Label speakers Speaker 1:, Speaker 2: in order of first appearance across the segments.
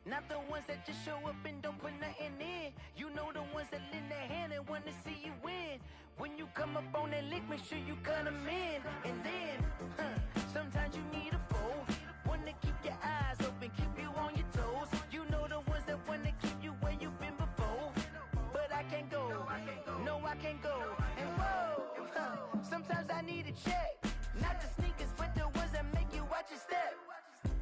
Speaker 1: Not the ones that just show up and don't put nothing in. You know the ones that lend their hand and want to see you win. When you come up on that lick, make sure you cut them in. And then, sometimes you need a foe. One to keep your eyes open, keep you on your toes. You know the ones that want to keep you where you've been before. But I can't go, no I can't go. And whoa, sometimes I need a check. Not the sneakers, but the ones that make you watch your step.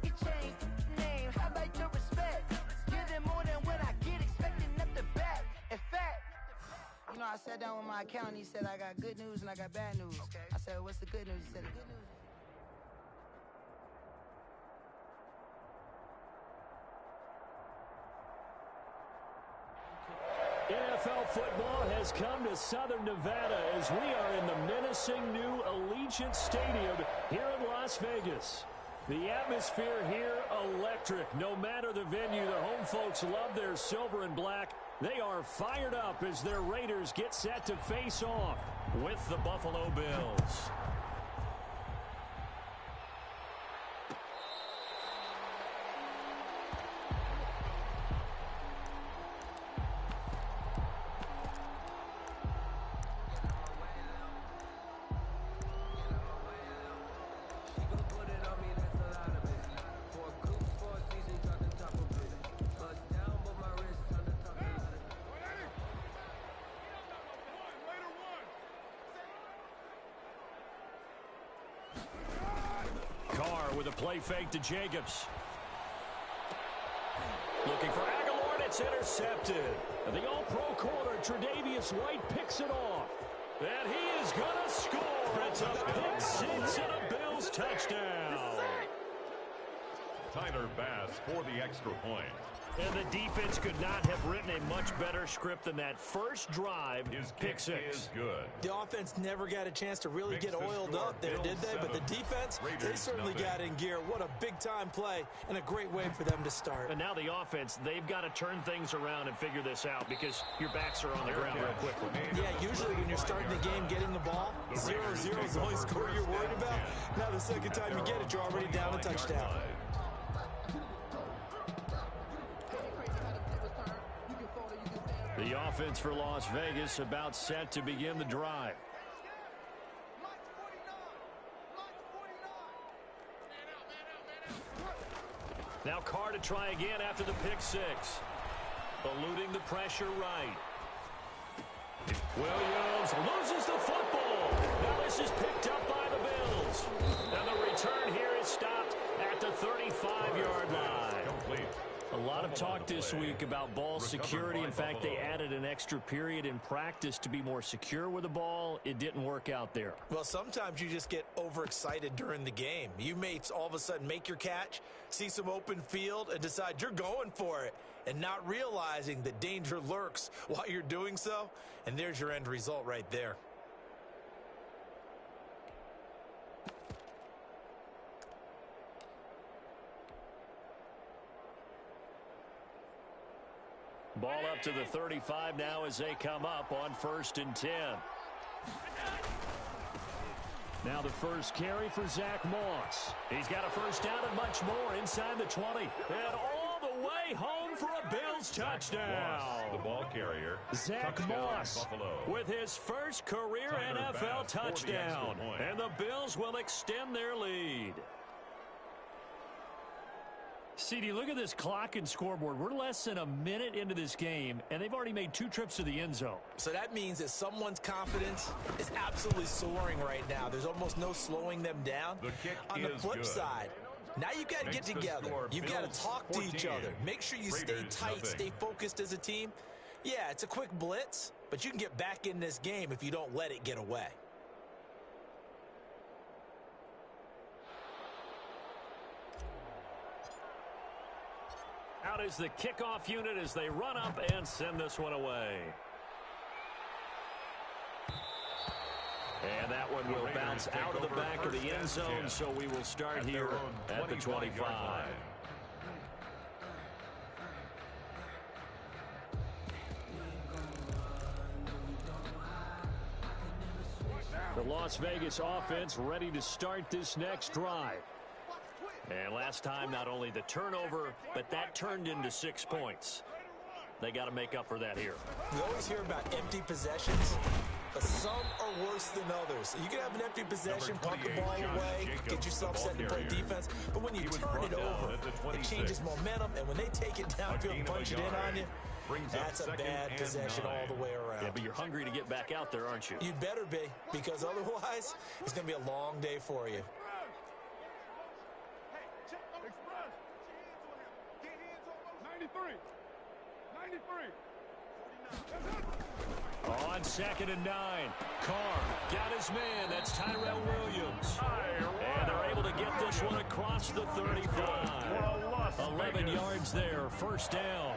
Speaker 1: You change name, how about your respect? Give them more than what I get, expecting up the back. In fact, you know, I sat down with my accountant, he said I got good news and I got bad news. Okay. I said, what's the good news? He said, the good news.
Speaker 2: NFL football has come to Southern Nevada as we are in the menacing new Allegiant Stadium here in Las Vegas. The atmosphere here, electric. No matter the venue, the home folks love their silver and black. They are fired up as their Raiders get set to face off with the Buffalo Bills. With a play fake to Jacobs. Looking for Aguilar, and it's intercepted. And the all-pro corner, Tre'Davious White, picks it off. And he is going to score. It's a pick six and a Bills touchdown.
Speaker 3: Tyler Bass for the extra point.
Speaker 2: And the defense could not have written a much better script than that first drive.
Speaker 3: His
Speaker 2: pick six
Speaker 3: is good.
Speaker 4: The offense never got a chance to really get oiled up there, did they? But the defense, they certainly got in gear. What a big-time play and a great way for them to start.
Speaker 2: And now the offense, they've got to turn things around and figure this out because your backs are on the ground real quickly.
Speaker 4: Yeah, usually when you're starting the game, getting the ball, 0-0 is the only score you're worried about. Now the second time you get it, you're already down a touchdown.
Speaker 2: The offense for Las Vegas about set to begin the drive. Now Carr to try again after the pick six. Eluding the pressure right. Williams loses the football. Now this is picked up by the Bills. And the return here is stopped at the 35-yard line.
Speaker 3: Complete.
Speaker 2: A lot of talk this week about ball security. In fact, they added an extra period in practice to be more secure with the ball. It didn't work out there.
Speaker 4: Well, sometimes you just get overexcited during the game. You may all of a sudden make your catch, see some open field, and decide you're going for it, and not realizing that danger lurks while you're doing so. And there's your end result right there.
Speaker 2: Ball up to the 35 now as they come up on 1st and 10. Now the first carry for Zach Moss. He's got a first down and much more inside the 20. And all the way home for a Bills touchdown.
Speaker 3: The ball carrier.
Speaker 2: Zach Moss with his first career NFL touchdown. And the Bills will extend their lead. CD, look at this clock and scoreboard. We're less than a minute into this game, and they've already made 2 trips to the end zone.
Speaker 4: So that means that someone's confidence is absolutely soaring right now. There's almost no slowing them down.
Speaker 3: The kick
Speaker 4: On the flip side, now you've got to get together. You've got to talk to each other. Make sure you stay tight, stay focused as a team. Yeah, it's a quick blitz, but you can get back in this game if you don't let it get away.
Speaker 2: Out is the kickoff unit as they run up and send this one away. And that one will bounce out of the back of the end zone, so we will start here at the 25. The Las Vegas offense ready to start this next drive. And last time, not only the turnover, but that turned into 6 points. They got to make up for that here.
Speaker 4: We always hear about empty possessions, but some are worse than others. You can have an empty possession, pump the ball away, get yourself set to play defense, but when you turn it over, it changes momentum, and when they take it downfield and punch it in on you, that's a bad possession all the way around.
Speaker 2: Yeah, but you're hungry to get back out there, aren't you?
Speaker 4: You'd better be, because otherwise, it's going to be a long day for you.
Speaker 2: On 2nd and 9, Carr got his man. That's Tyrell Williams. And they're able to get this one across the 35. 11 yards there, first down.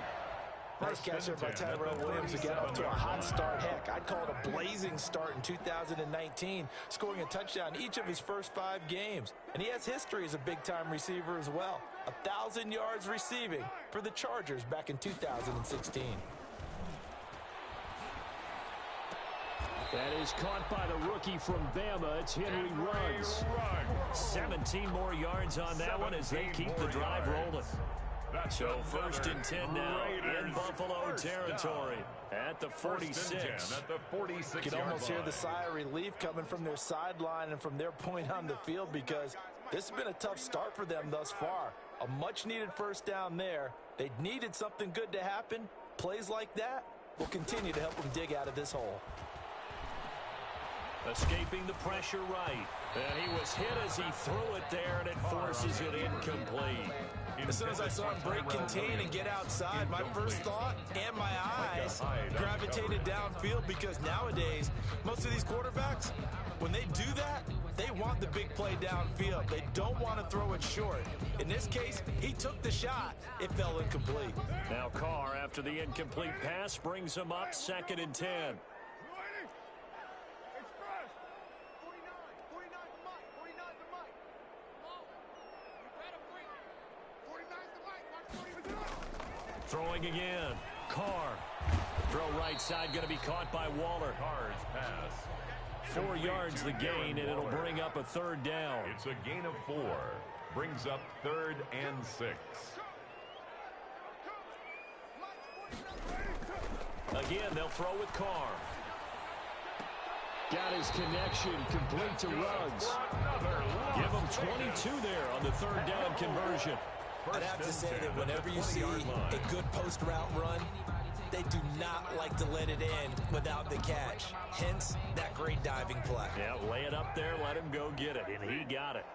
Speaker 4: Nice catch there by Tyrell Williams to get off to a hot start. Heck, I'd call it a blazing start in 2019, scoring a touchdown each of his first 5 games. And he has history as a big-time receiver as well. 1,000 yards receiving for the Chargers back in 2016.
Speaker 2: That is caught by the rookie from Bama. It's Henry Ruggs. 17 more yards on that one as they keep the drive rolling. So 1st and 10 now in Buffalo territory at the 46.
Speaker 4: You can almost hear the sigh of relief coming from their sideline and from their point on the field, because this has been a tough start for them thus far. A much-needed first down there. They needed something good to happen. Plays like that will continue to help them dig out of this hole.
Speaker 2: Escaping the pressure right. And he was hit as he threw it there, and it forces it incomplete.
Speaker 4: As soon as I saw him break contain and get outside, my first thought and my eyes gravitated downfield, because nowadays, most of these quarterbacks, when they do that, they want the big play downfield. They don't want to throw it short. In this case, he took the shot. It fell incomplete.
Speaker 2: Now Carr, after the incomplete pass, brings him up 2nd and 10. Throwing again. Carr. Throw right side, going to be caught by Waller.
Speaker 3: Carr's pass.
Speaker 2: 4 yards the gain, and it'll bring up a 3rd down.
Speaker 3: It's a gain of 4. Brings up 3rd and 6.
Speaker 2: Again, they'll throw with Carr. Got his connection complete to Ruggs. Give him 22 there on the 3rd down conversion.
Speaker 4: I'd have to say that whenever you see a good post route run, they do not like to let it end without the catch. Hence, that great diving play.
Speaker 2: Yeah, lay it up there, let him go get it, and he got it.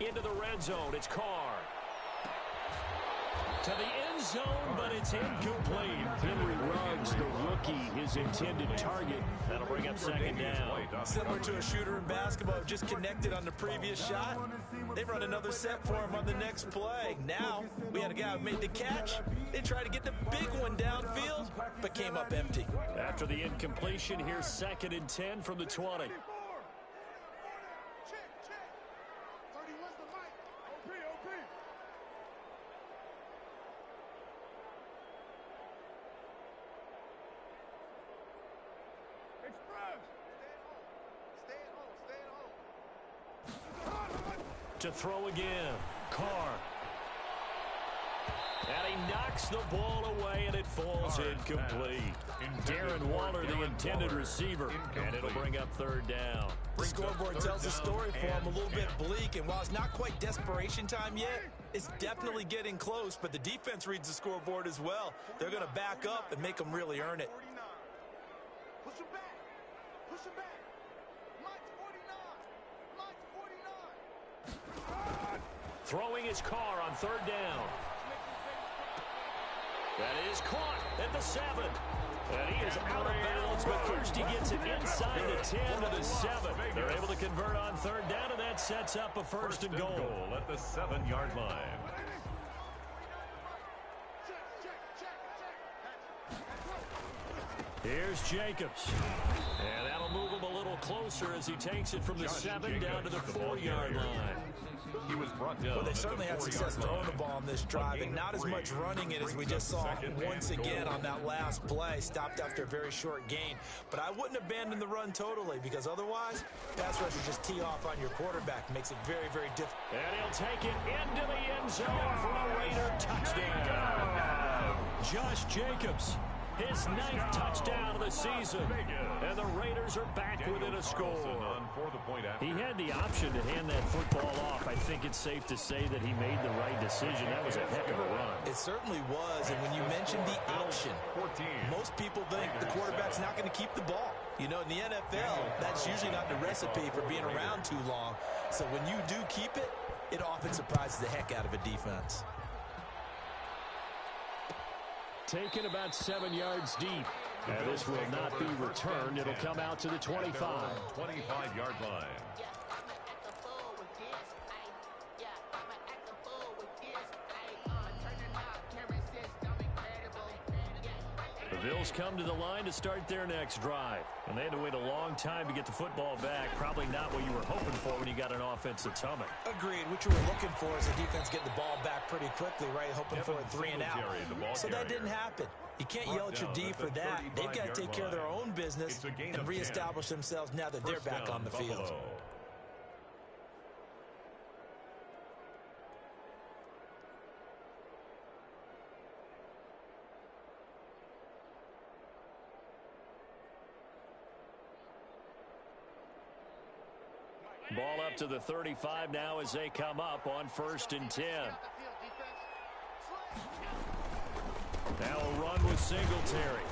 Speaker 2: Into the red zone, it's Carr. To the end zone, but it's incomplete. Henry Ruggs, the rookie, his intended target. That'll bring up 2nd down.
Speaker 4: Similar to a shooter in basketball, just connected on the previous shot. They run another set for him on the next play. Now, we had a guy who made the catch. They tried to get the big one downfield, but came up empty.
Speaker 2: After the incompletion, here's 2nd and 10 from the 20. To throw again, Carr. And he knocks the ball away, and it falls incomplete. Darren Waller, the intended receiver, and it'll bring up 3rd down.
Speaker 4: The scoreboard tells the story for him, a little bit bleak, and while it's not quite desperation time yet, it's definitely getting close, but the defense reads the scoreboard as well. They're going to back up and make them really earn it.
Speaker 5: Push him back. Push him back.
Speaker 2: Throwing his Carr on 3rd down. That is caught at the 7. And he is out of bounds, but first he gets it inside the 10 to the 7. They're able to convert on 3rd down, and that sets up a first and goal.
Speaker 3: At the 7-yard line.
Speaker 2: Here's Jacobs. And that'll move him a little closer as he takes it from the 7 down to the 4-yard line.
Speaker 3: He was brought down.
Speaker 4: Well, they certainly had success throwing the ball on this drive, and not as much running it as we just saw once again on that last play. Stopped after a very short gain. But I wouldn't abandon the run totally, because otherwise, pass rushers just tee off on your quarterback. Makes it very, very difficult.
Speaker 2: And he'll take it into the end zone for a Raider touchdown. Josh Jacobs, his 9th touchdown of the season. And the Raiders are back within a score. He had the option to hand that football off. I think it's safe to say that he made the right decision. That was a heck of a run.
Speaker 4: It certainly was. And when you mentioned the option, most people think the quarterback's not going to keep the ball. You know, in the NFL, that's usually not the recipe for being around too long. So when you do keep it, it often surprises the heck out of a defense.
Speaker 2: Taken about 7 yards deep. And this will not be returned. It'll come out to the 25.
Speaker 3: 25-yard line.
Speaker 2: The Bills come to the line to start their next drive. And they had to wait a long time to get the football back. Probably not what you were hoping for when you got an offense that's humming.
Speaker 4: Agreed. What you were looking for is the defense getting the ball back pretty quickly, right? Hoping for a 3 and out. So that didn't happen. You can't yell at your D for that. They've got to take care of their own business and reestablish themselves now that they're back on the field.
Speaker 2: Ball up to the 35 now as they come up on 1st and 10. Now a run with Singletary.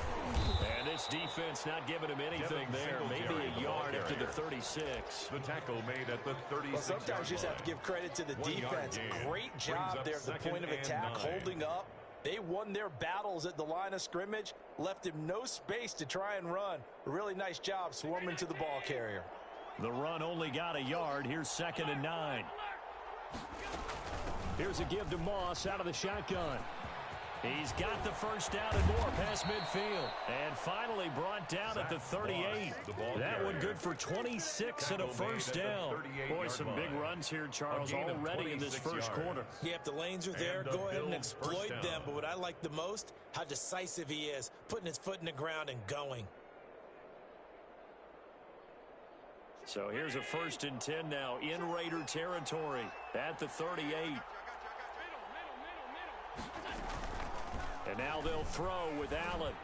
Speaker 2: And this defense not giving him anything there. Maybe a yard up to the 36.
Speaker 3: The tackle made at the 36.
Speaker 4: Well, sometimes you just have to give credit to the defense. Great job there at the point of attack, holding up. They won their battles at the line of scrimmage, left him no space to try and run. A really nice job swarming to the ball carrier.
Speaker 2: The run only got a yard. Here's 2nd and 9. Here's a give to Moss out of the shotgun. He's got the first down and more past midfield. And finally brought down at the 38. That one good for 26 and a first down. Boy, some big runs here, Charles, already in this first quarter.
Speaker 4: Yeah, if the lanes are there, go ahead and exploit them. But what I like the most, how decisive he is, putting his foot in the ground and going.
Speaker 2: So here's a 1st and 10 now in Raider territory at the 38. And now they'll throw with Allen.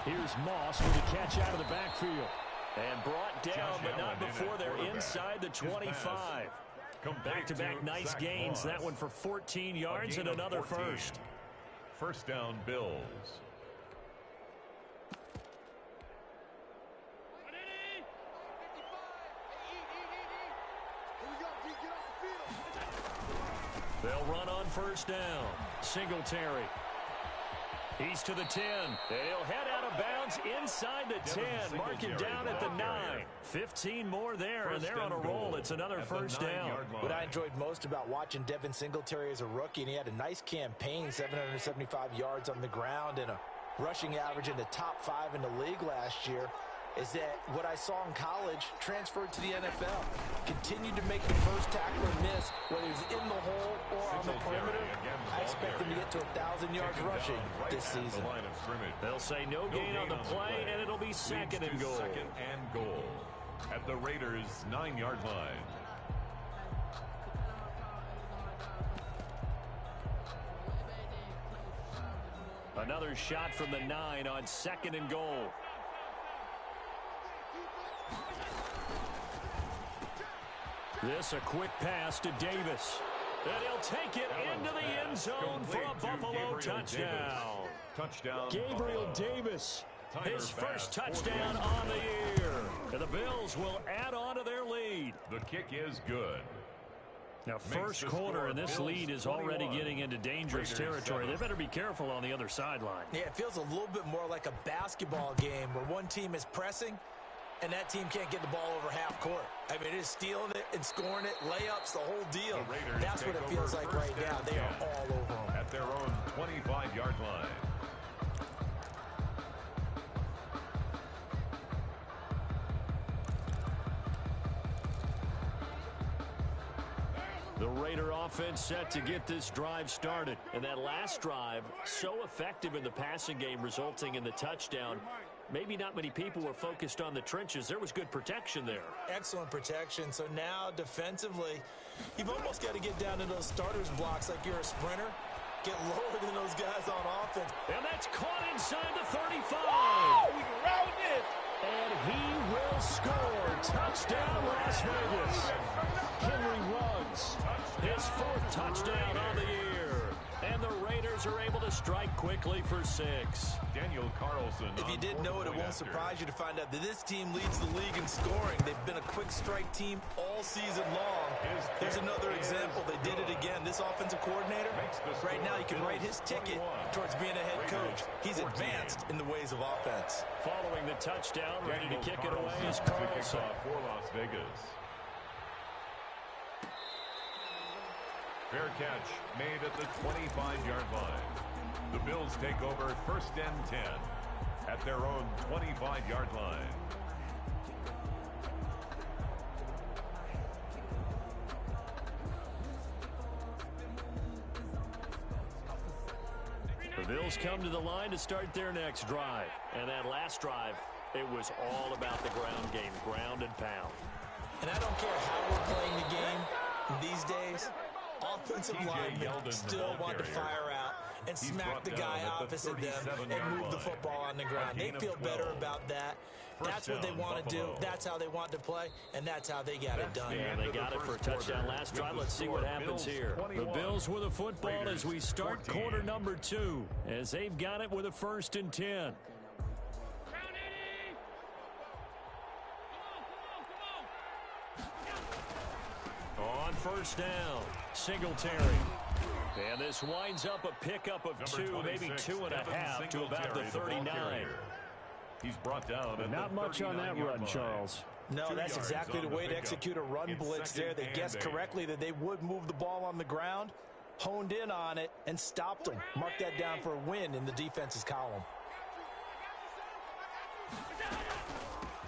Speaker 2: Here's Moss with a catch out of the backfield. And brought down, but not before they're inside the 25. Back-to-back nice gains. That one for 14 yards and another first.
Speaker 3: First down, Bills.
Speaker 2: They'll run on 1st down. Singletary. He's to the 10. And he'll head out of bounds inside the 10. Mark him down at the 9. 15 more there, and they're on a roll. It's another first down.
Speaker 4: What I enjoyed most about watching Devin Singletary as a rookie, and he had a nice campaign, 775 yards on the ground and a rushing average in the top 5 in the league last year, is that what I saw in college transferred to the NFL. Continued to make the first tackler miss, whether he's in the hole or on the perimeter. I expect him to get to 1,000 yards rushing this season.
Speaker 2: They'll say no gain on the play, and it'll be 2nd and goal.
Speaker 3: 2nd and goal at the Raiders' 9-yard line.
Speaker 2: Another shot from the 9 on 2nd and goal. This a quick pass to Davis. And he'll take it into the end zone for a Buffalo touchdown. Gabriel Davis, his first touchdown on the year. And the Bills will add on to their lead.
Speaker 3: The kick is good.
Speaker 2: Now, first quarter, and this lead is already getting into dangerous territory. They better be careful on the other sideline.
Speaker 4: Yeah, it feels a little bit more like a basketball game where one team is pressing and that team can't get the ball over half court. I mean, it is stealing it and scoring it, layups, the whole deal. That's what it feels like right now. They are all over them.
Speaker 3: At their own 25-yard line.
Speaker 2: The Raider offense set to get this drive started. And that last drive, so effective in the passing game, resulting in the touchdown. Maybe not many people were focused on the trenches. There was good protection there.
Speaker 4: Excellent protection. So now defensively, you've almost got to get down to those starters blocks like you're a sprinter. Get lower than those guys on offense.
Speaker 2: And that's caught inside the 35.
Speaker 5: Oh, we can round it.
Speaker 2: And he will score. Touchdown, Las Vegas. Henry Ruggs, his 4th touchdown on the year. And the Raiders are able to strike quickly for 6.
Speaker 3: Daniel Carlson.
Speaker 4: If you didn't know it, it won't surprise you to find out that this team leads the league in scoring. They've been a quick strike team all season long. There's another example. They did it again. This offensive coordinator, right now, you can write his ticket towards being a head coach. He's advanced in the ways of offense.
Speaker 2: Following the touchdown, ready to kick it away is Carlson.
Speaker 3: For Las Vegas. Fair catch made at the 25-yard line. The Bills take over 1st and 10 at their own 25-yard line.
Speaker 2: The Bills come to the line to start their next drive. And that last drive, it was all about the ground game, ground and pound.
Speaker 4: And I don't care how we're playing the game these days, offensive linemen still want to fire out and smack the guy opposite them and move the football on the ground. They feel better about that. That's what they want to do. That's how they want to play, and that's how they got it done.
Speaker 2: Yeah, they got it for a touchdown last drive. Let's see what happens here. The Bills with a football as we start quarter number 2, as they've got it with a 1st and 10. On 1st down, Singletary. And this winds up a pickup of 2, maybe 2.5 to about the 39.
Speaker 3: He's brought down.
Speaker 2: But not much on that run, Charles.
Speaker 4: No, that's exactly the way to execute a run blitz there. They guessed correctly that they would move the ball on the ground, honed in on it, and stopped them. Mark that down for a win in the defense's column.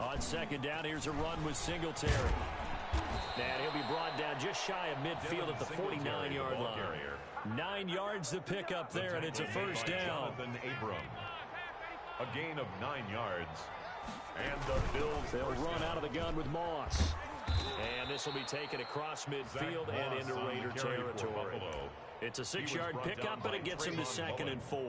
Speaker 2: On 2nd down, here's a run with Singletary. And he'll be brought down just shy of midfield at the 49-yard line. 9 yards to pick up there, and it's a 1st down.
Speaker 3: A gain of 9 yards. And the Bills,
Speaker 2: they'll run out of the gun with Moss. And this will be taken across midfield and into Raider territory. It's a 6-yard pickup, but it gets him to 2nd and 4.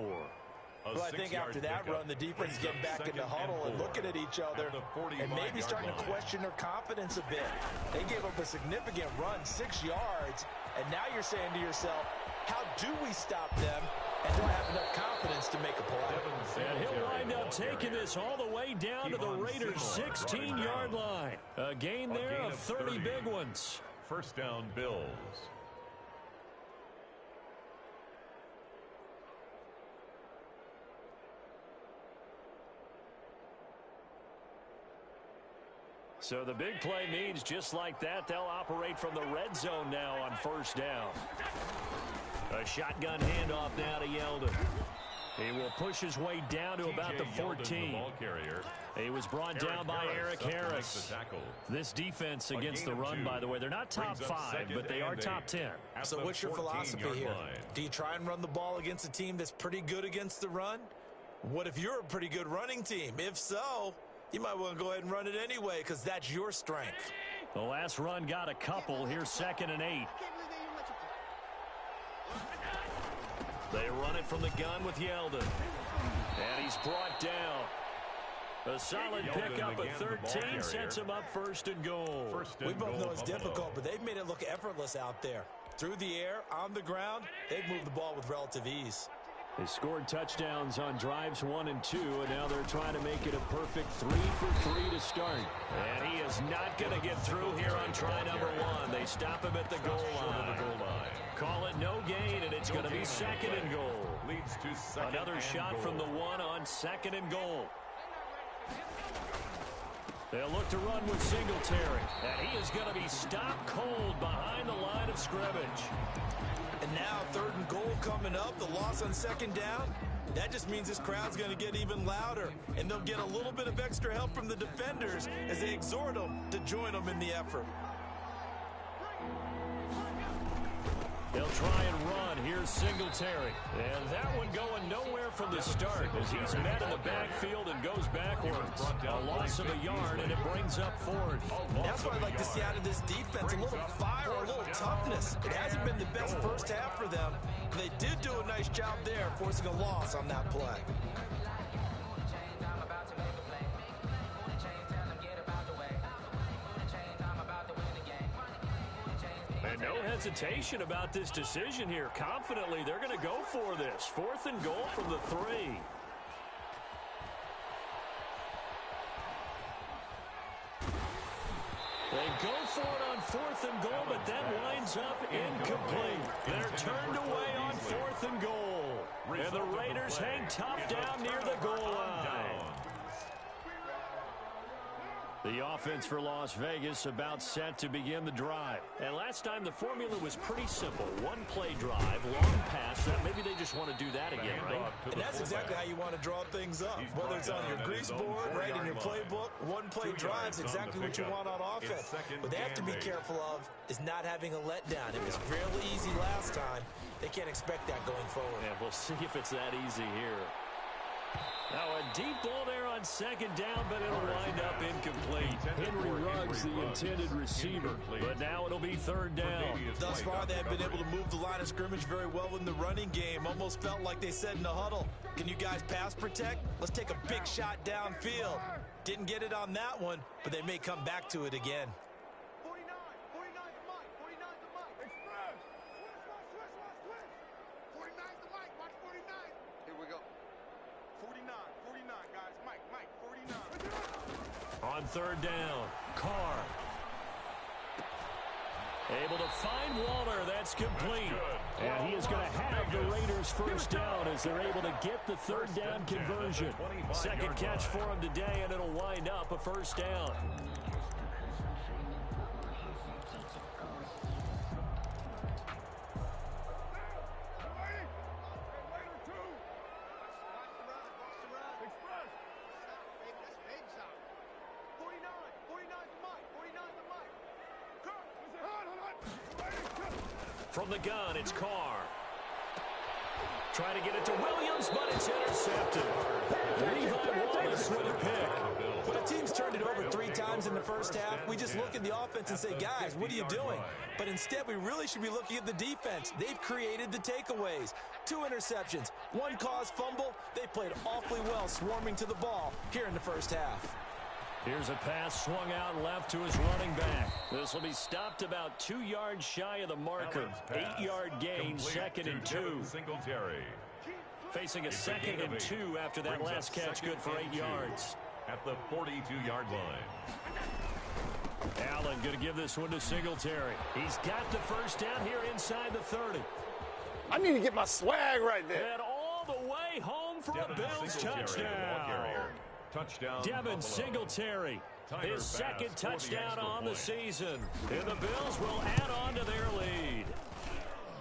Speaker 4: Well, I think after that run, the defense is getting back in the huddle and looking at each other and maybe starting to question their confidence a bit. They gave up a significant run, 6 yards, and now you're saying to yourself, how do we stop them and don't have enough confidence to make a play?
Speaker 2: And he'll wind up taking this all the way down to the Raiders' 16-yard line. A gain there of 30 big ones.
Speaker 3: 1st down, Bills.
Speaker 2: So the big play means just like that, they'll operate from the red zone now on 1st down. A shotgun handoff now to Yeldon. He will push his way down to about the 14. He was brought down by Eric Harris. This defense against the run, by the way, they're not top 5, but they are top 10.
Speaker 4: So what's your philosophy here? Do you try and run the ball against a team that's pretty good against the run? What if you're a pretty good running team? If so, you might want to go ahead and run it anyway because that's your strength.
Speaker 2: The last run got a couple. Here's 2nd and 8. They run it from the gun with Yeldon. And he's brought down. A solid pickup of 13 sets him up 1st and goal.
Speaker 4: We both know it's difficult, but they've made it look effortless out there. Through the air, on the ground, they've moved the ball with relative ease.
Speaker 2: They scored touchdowns on drives 1 and 2, and now they're trying to make it a perfect 3 for 3 to start. And he is not going to get through here on try number 1. They stop him at the goal line. Call it no gain, and it's going to be 2nd and goal.
Speaker 3: Leads to 2nd.
Speaker 2: Another shot from the 1 on 2nd and goal. They'll look to run with Singletary, and he is going to be stopped cold behind the line of scrimmage.
Speaker 4: And now 3rd and goal coming up, the loss on 2nd down. That just means this crowd's going to get even louder, and they'll get a little bit of extra help from the defenders as they exhort them to join them in the effort.
Speaker 2: They'll try and run. Here's Singletary. And that one going nowhere from the start as he's met in the backfield and goes backwards. A loss of a yard, and it brings up fourth.
Speaker 4: That's what I'd like to see out of this defense. A little fire, a little toughness. It hasn't been the best first half for them. They did do a nice job there, forcing a loss on that play.
Speaker 2: And no hesitation about this decision here. Confidently, they're going to go for this. 4th and goal from the 3. They go for it on 4th and goal, but that winds up incomplete. They're turned away on 4th and goal. And the Raiders hang tough down near the goal line. The offense for Las Vegas about set to begin the drive. And last time the formula was pretty simple. One-play drive, long pass. Maybe they just want to do that again, right?
Speaker 4: And that's exactly how you want to draw things up. Whether it's on your grease board, right, in your playbook, one-play drive is exactly what you want on offense. What they have to be careful of is not having a letdown. It was fairly easy last time. They can't expect that going forward.
Speaker 2: Yeah, we'll see if it's that easy here. Now a deep ball there on 2nd down, but it'll wind up incomplete. Henry Ruggs, the intended receiver, but now it'll be 3rd down.
Speaker 4: Thus far, they have been able to move the line of scrimmage very well in the running game. Almost felt like they said in the huddle, can you guys pass protect? Let's take a big shot downfield. Didn't get it on that one, but they may come back to it again.
Speaker 5: 49 the mic, 49 the mic. Express. Switch. 49's the mic, watch 49. Here we go. 49, guys. Mike, 49.
Speaker 2: On 3rd down, Carr. Able to find Waller. That's complete. And he is going to have the Raiders 1st down as they're able to get the 3rd down conversion. 2nd catch for him today, and it'll wind up a 1st down. From the gun, it's Carr. Trying to get it to Williams, but it's intercepted. Levi Wallace with a pick.
Speaker 4: When a team's turned it over 3 times in the first half, we just look at the offense and say, guys, what are you doing? But instead, we really should be looking at the defense. They've created the takeaways. 2 interceptions, 1 caused fumble. They played awfully well swarming to the ball here in the first half.
Speaker 2: Here's a pass swung out left to his running back. This will be stopped about 2 yards shy of the marker. 8-yard gain, 2nd and 2.
Speaker 3: Singletary.
Speaker 2: Facing a 2nd and 2 after that last catch, good for 8 yards.
Speaker 3: At the 42-yard line.
Speaker 2: Allen going to give this one to Singletary. He's got the 1st down here inside the 30.
Speaker 6: I need to get my swag right there.
Speaker 2: And all the way home for a Bills touchdown.
Speaker 3: Touchdown.
Speaker 2: Devin Singletary, his 2nd touchdown on the season. And the Bills will add on to their lead.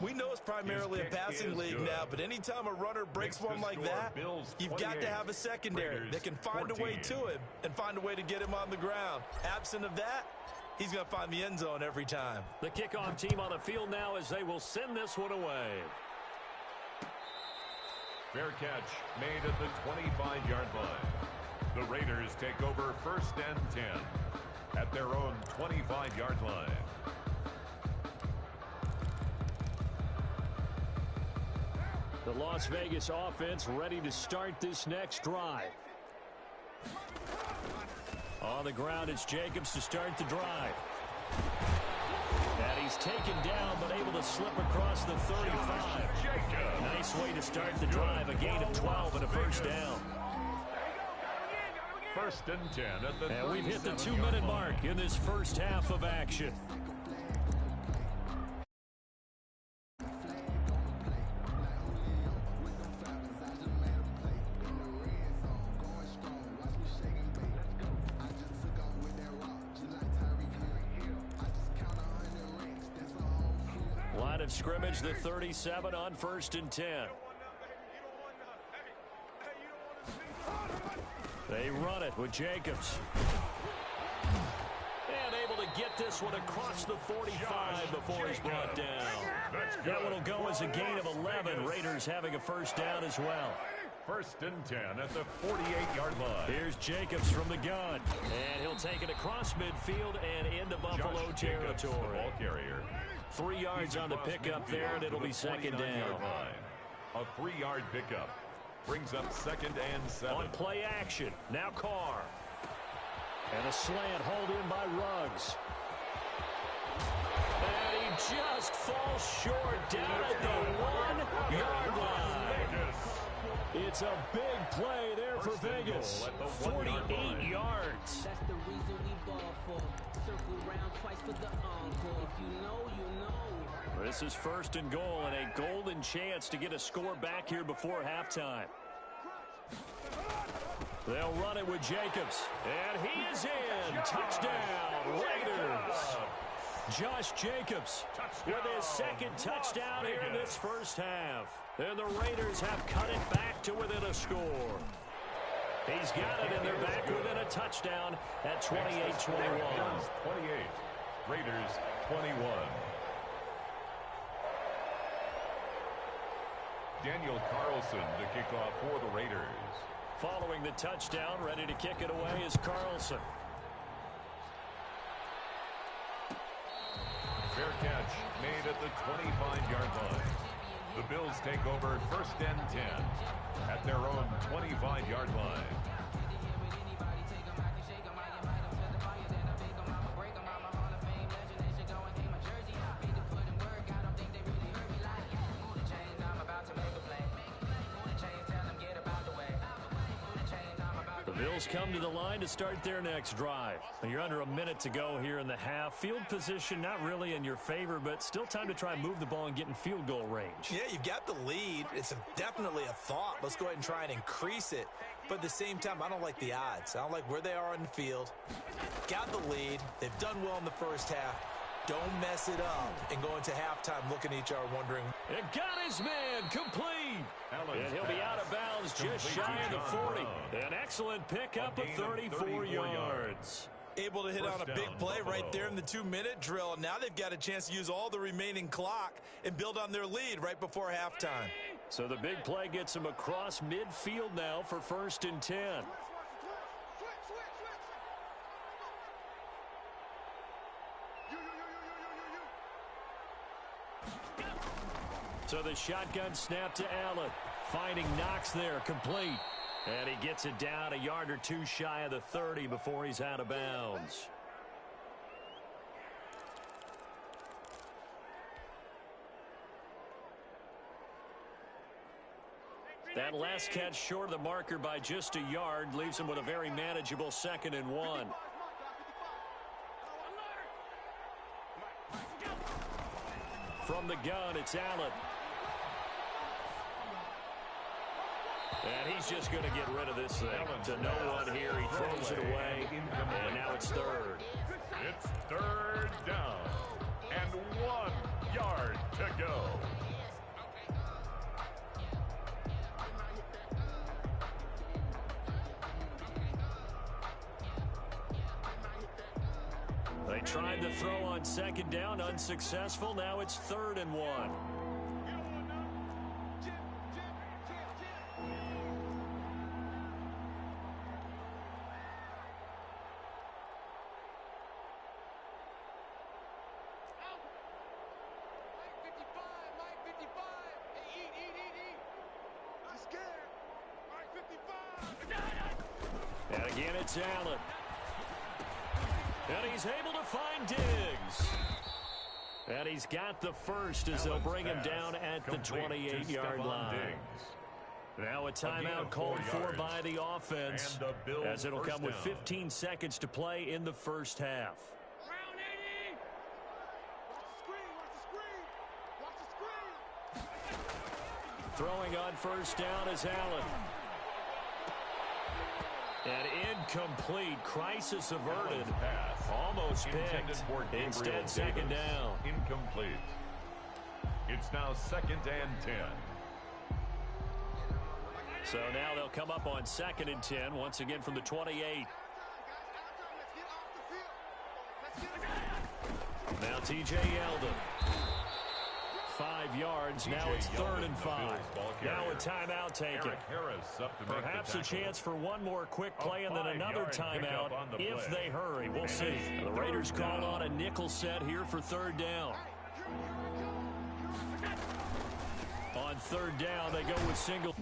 Speaker 4: We know it's primarily a passing league now, but anytime a runner breaks one like that, you've got to have a secondary that can find a way to him and find a way to get him on the ground. Absent of that, he's going to find the end zone every time.
Speaker 2: The kickoff team on the field now as they will send this one away.
Speaker 3: Fair catch made at the 25-yard line. The Raiders take over 1st and 10 at their own 25-yard line.
Speaker 2: The Las Vegas offense ready to start this next drive. On the ground, it's Jacobs to start the drive. And he's taken down, but able to slip across the 35. Nice way to start the drive. A gain of 12 and a 1st down.
Speaker 3: 1st and 10 at the
Speaker 2: and we've hit the 2-minute mark in this first half of action. Line of scrimmage, the 37 on 1st and 10. They run it with Jacobs. And able to get this one across the 45 before he's brought down. That one will go as a gain of 11. Raiders having a first down as well.
Speaker 3: 1st and 10 at the 48-yard line.
Speaker 2: Here's Jacobs from the gun. And he'll take it across midfield and into Buffalo territory.
Speaker 3: The ball carrier.
Speaker 2: 3 yards on the pickup there, and it'll be second down.
Speaker 3: A 3-yard pickup brings up 2nd and 7.
Speaker 2: On play action, now Carr. And a slant hauled in by Ruggs. And he just falls short down at the 1-yard line. It's a big play there for Vegas. 48 yards.
Speaker 7: That's the reason we ball for. Circle round twice for the encore. If you know, you know.
Speaker 2: This is 1st and goal and a golden chance to get a score back here before halftime. They'll run it with Jacobs. And he is in. Touchdown, Raiders. Josh Jacobs with his 2nd touchdown here in this first half. And the Raiders have cut it back to within a score. He's got it, and they're back within a touchdown at 28-21.
Speaker 3: 28. Raiders 21. Daniel Carlson to kick off for the Raiders.
Speaker 2: Following the touchdown, ready to kick it away is Carlson.
Speaker 3: Fair catch made at the 25-yard line. The Bills take over 1st and 10 at their own 25-yard line.
Speaker 2: The Bills come to the line to start their next drive. You're under a minute to go here in the half. Field position not really in your favor, but still time to try and move the ball and get in field goal range.
Speaker 4: Yeah, you've got the lead. It's definitely a thought. Let's go ahead and try and increase it. But at the same time, I don't like the odds. I don't like where they are on the field. Got the lead. They've done well in the first half. Don't mess it up and go into halftime looking at each other wondering.
Speaker 2: And got his man complete. And he'll be out of bounds just shy of the 40. An excellent pickup of 34 yards.
Speaker 4: Able to hit on a big play right there in the 2-minute drill. Now they've got a chance to use all the remaining clock and build on their lead right before halftime.
Speaker 2: So the big play gets them across midfield now for 1st and 10. So the shotgun snap to Allen. Finding Knox there, complete. And he gets it down a yard or two shy of the 30 before he's out of bounds. That last catch short of the marker by just a yard leaves him with a very manageable 2nd and 1. From the gun, it's Allen. And he's just going to get rid of this thing. To no one here. He throws it away. And now it's 3rd.
Speaker 3: It's 3rd down. And 1 yard to go.
Speaker 2: They tried to throw on 2nd down, unsuccessful. Now it's 3rd and 1. And again, it's Allen. And he's able to find Diggs. And he's got the first as they'll bring him down at the 28-yard line. Now a timeout called for by the offense as it'll come with 15 seconds to play in the first half. Throwing on 1st down is Allen. And incomplete. Crisis averted. Almost picked. Instead, 2nd down.
Speaker 3: Incomplete. It's now 2nd and 10.
Speaker 2: So now they'll come up on 2nd and 10 once again from the 28. Now T.J. Yeldon. 5 yards. Now it's 3rd and 5. Now a timeout taken. Perhaps a chance for one more quick play and then another timeout if they hurry. We'll see. The Raiders call on a nickel set here for 3rd down. On 3rd down, they go with single.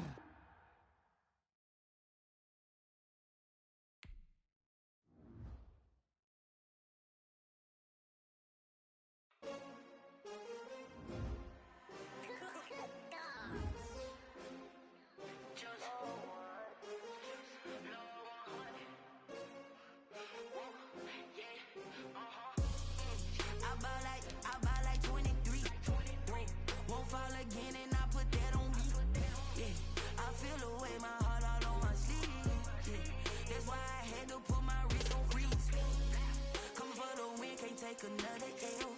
Speaker 1: Another L.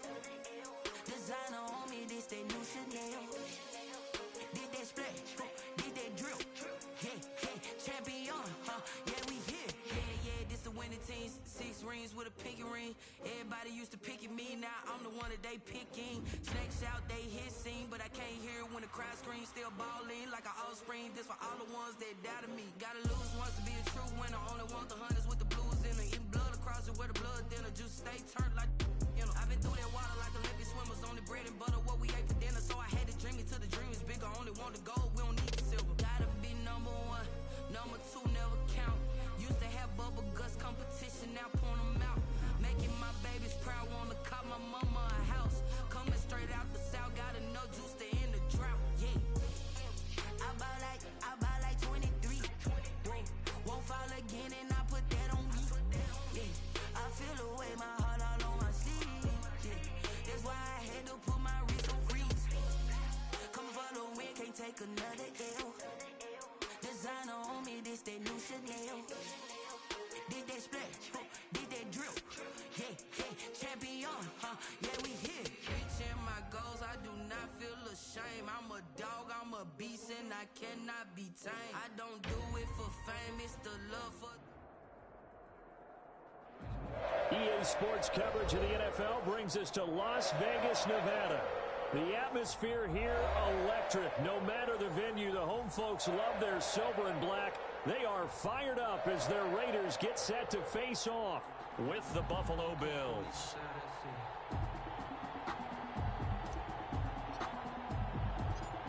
Speaker 1: Designer on me, this that new Chanel. Did that splash, did that drill. Yeah, champion, yeah, we here. Yeah, this the winning team. 6 rings with a pinky ring. Everybody used to pick at me, now I'm the one that they picking. Snakes out, they hit scene, but I can't hear it when the crowd screams. Still balling like an offspring. This for all the ones that doubted me. Gotta lose once to be a true winner. Only want the hunters with the blues in it. Eating blood across it where the blood dinner. Just stay turned like. I've been through that water like Olympic swimmers. Only bread and butter, what we ate for dinner. So I had to dream it till the dream is bigger. Only want the gold, we don't need the silver. Gotta be number 1, number 2 never count. Used to have bubble guts competition, now point them out. Making my babies proud, wanna cop my mama a house. Coming straight out the south, got enough juice to end the drought. Yeah, I buy like 23. Won't fall again and I put that on me. Yeah, I feel the way my heart all on my sleeve. That's why I had to put my wrist on freeze. Coming for the win, can't take another L. Designer on me, this that new Chanel. Did that splash, did that drill. Yeah, champion, yeah, we here. Reaching my goals, I do not feel ashamed. I'm a dog, I'm a beast, and I cannot be tamed. I don't do it for fame, it's the love for.
Speaker 2: EA Sports coverage of the NFL brings us to Las Vegas, Nevada. The atmosphere here, electric. No matter the venue, the home folks love their silver and black. They are fired up as their Raiders get set to face off with the Buffalo Bills.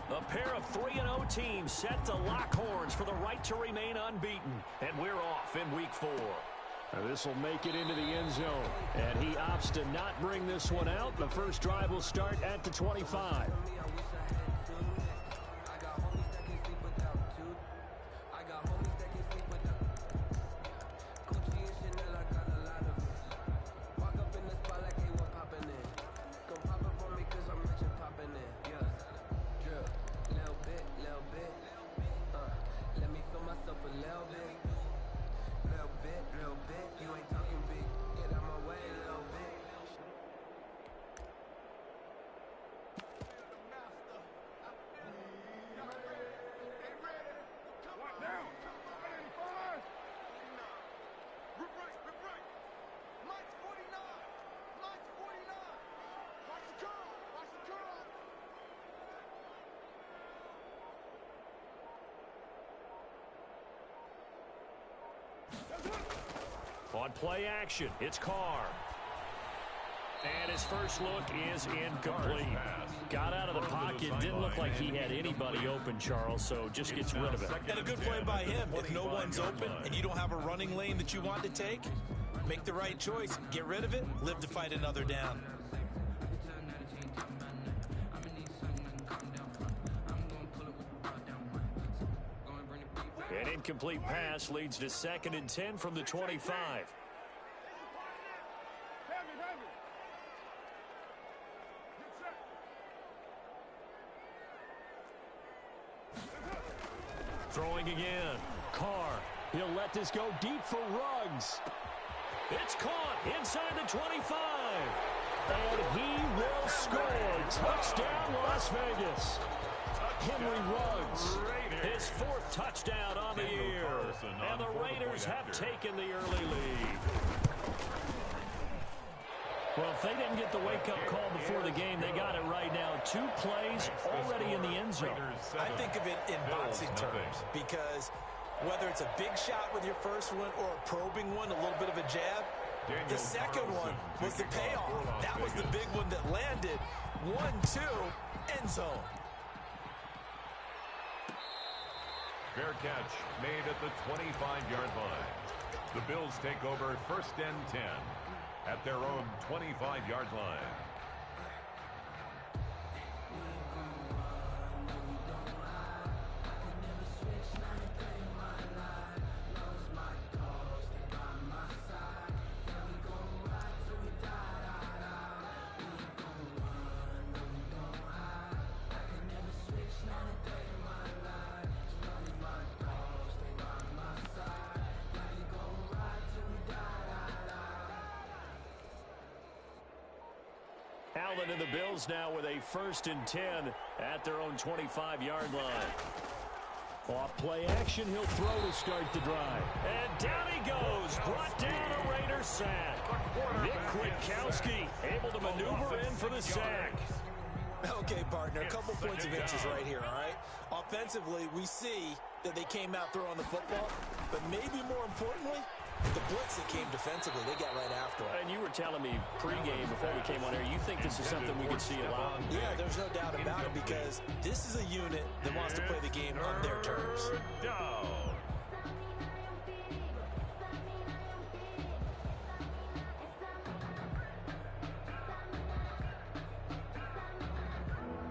Speaker 2: A pair of 3-0 teams set to lock horns for the right to remain unbeaten. And we're off in Week 4. This will make it into the end zone. And he opts to not bring this one out. The first drive will start at the 25. On play action, it's Carr. And his first look is incomplete. Got out of the pocket. Didn't look like he had anybody open, Charles, so just gets rid of it.
Speaker 4: And a good play by him. If no one's open and you don't have a running lane that you want to take, make the right choice. Get rid of it. Live to fight another down.
Speaker 2: An incomplete pass leads to 2nd and 10 from the 25. Throwing again. Carr. He'll let this go deep for Ruggs. It's caught inside the 25. And he will score. Touchdown, Las Vegas. Henry Ruggs, his 4th touchdown on the year. And the Raiders have taken the early lead. Well, if they didn't get the wake-up call before the game, they got it right now. 2 plays already in the end zone.
Speaker 4: I think of it in boxing terms because whether it's a big shot with your first one or a probing one, a little bit of a jab, the second one was the payoff. That was the big one that landed. 1-2, end zone.
Speaker 3: Fair catch made at the 25-yard line. The Bills take over 1st and 10 at their own 25-yard line.
Speaker 2: Allen and the Bills now with a 1st and 10 at their own 25-yard line. Off play action, he'll throw to start the drive. And down he goes, brought down a Raider sack. Nick Kwiatkowski able to maneuver in for the sack.
Speaker 4: Okay, partner, a couple points of interest right here, all right? Offensively, we see that they came out throwing the football, but maybe more importantly, the blitz that came defensively, they got right after it.
Speaker 2: And you were telling me pregame before we came on air, you think this is something we could see a lot?
Speaker 4: Yeah, there's no doubt about it because this is a unit that wants to play the game on their terms.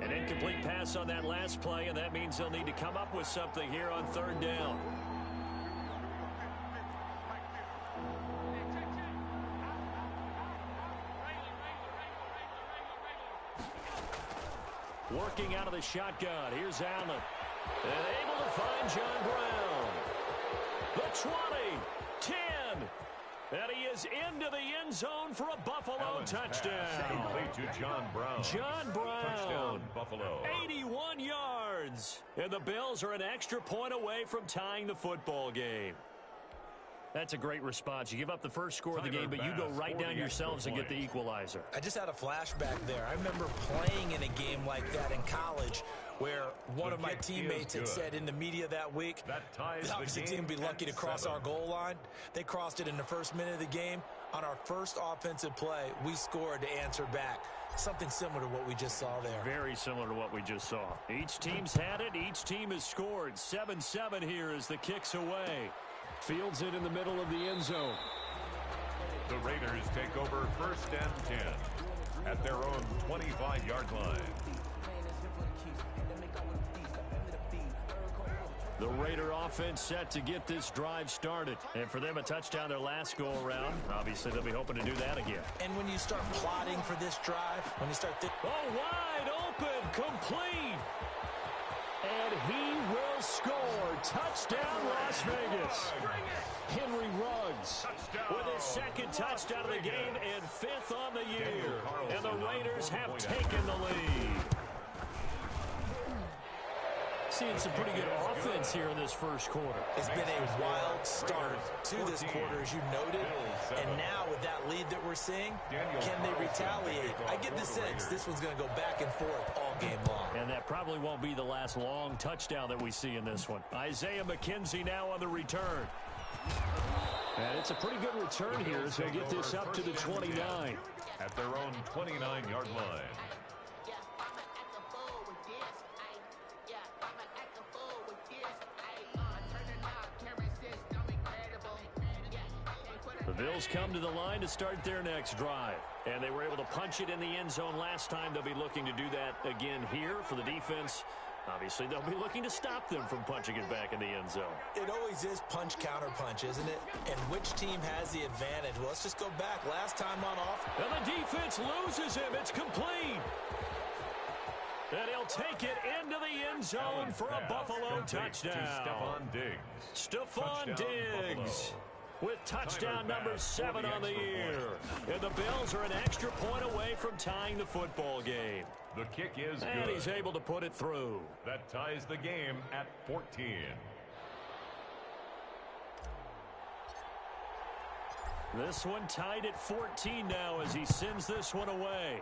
Speaker 2: An incomplete pass on that last play, and that means they'll need to come up with something here on 3rd down. Working out of the shotgun. Here's Allen. And able to find John Brown. The 20, 10. And he is into the end zone for a Buffalo touchdown.
Speaker 3: Complete to John Brown.
Speaker 2: John Brown.
Speaker 3: Touchdown, Buffalo.
Speaker 2: 81 yards. And the Bills are an extra point away from tying the football game. That's a great response. You give up the first score of the game, but you go right down yourselves and get the equalizer.
Speaker 4: I just had a flashback there. I remember playing in a game like that in college where one of my teammates had said in the media that week, the opposite team would be lucky to cross our goal line. They crossed it in the first minute of the game. On our first offensive play, we scored to answer back. Something similar to what we just saw there.
Speaker 2: Very similar to what we just saw. Each team's had it. Each team has scored. 7-7 here as the kick's away. Fields it in the middle of the end zone.
Speaker 3: The Raiders take over 1st and 10 at their own 25-yard line.
Speaker 2: The Raider offense set to get this drive started. And for them, a touchdown their last go-around. Obviously, they'll be hoping to do that again.
Speaker 4: And when you start plotting for this drive, when you start thinking...
Speaker 2: Oh, wide open, complete. And he will score. Touchdown, Las Vegas. Henry Ruggs with his 2nd touchdown of the game and 5th on the year. And the Raiders have taken the lead. Seeing some pretty good offense here in this first quarter.
Speaker 4: It's been a wild start to this quarter, as you noted. And now with that lead that we're seeing, can they retaliate? I get the sense this one's going to go back and forth all game long.
Speaker 2: And that probably won't be the last long touchdown that we see in this one. Isaiah McKenzie now on the return. And it's a pretty good return here as they get this up to the 29.
Speaker 3: At their own 29-yard line.
Speaker 2: The Bills come to the line to start their next drive. And they were able to punch it in the end zone last time. They'll be looking to do that again here for the defense. Obviously, they'll be looking to stop them from punching it back in the end zone.
Speaker 4: It always is punch, counter punch, isn't it? And which team has the advantage? Well, let's just go back. Last time on off.
Speaker 2: And the defense loses him. It's complete. And he'll take it into the end zone for a Buffalo touchdown.
Speaker 3: Stephon Diggs.
Speaker 2: Stephon Diggs with touchdown number 7 on the year. And the Bills are an extra point away from tying the football game.
Speaker 3: The kick is
Speaker 2: and
Speaker 3: good.
Speaker 2: He's able to put it through.
Speaker 3: That ties the game at 14.
Speaker 2: This one tied at 14 now as he sends this one away.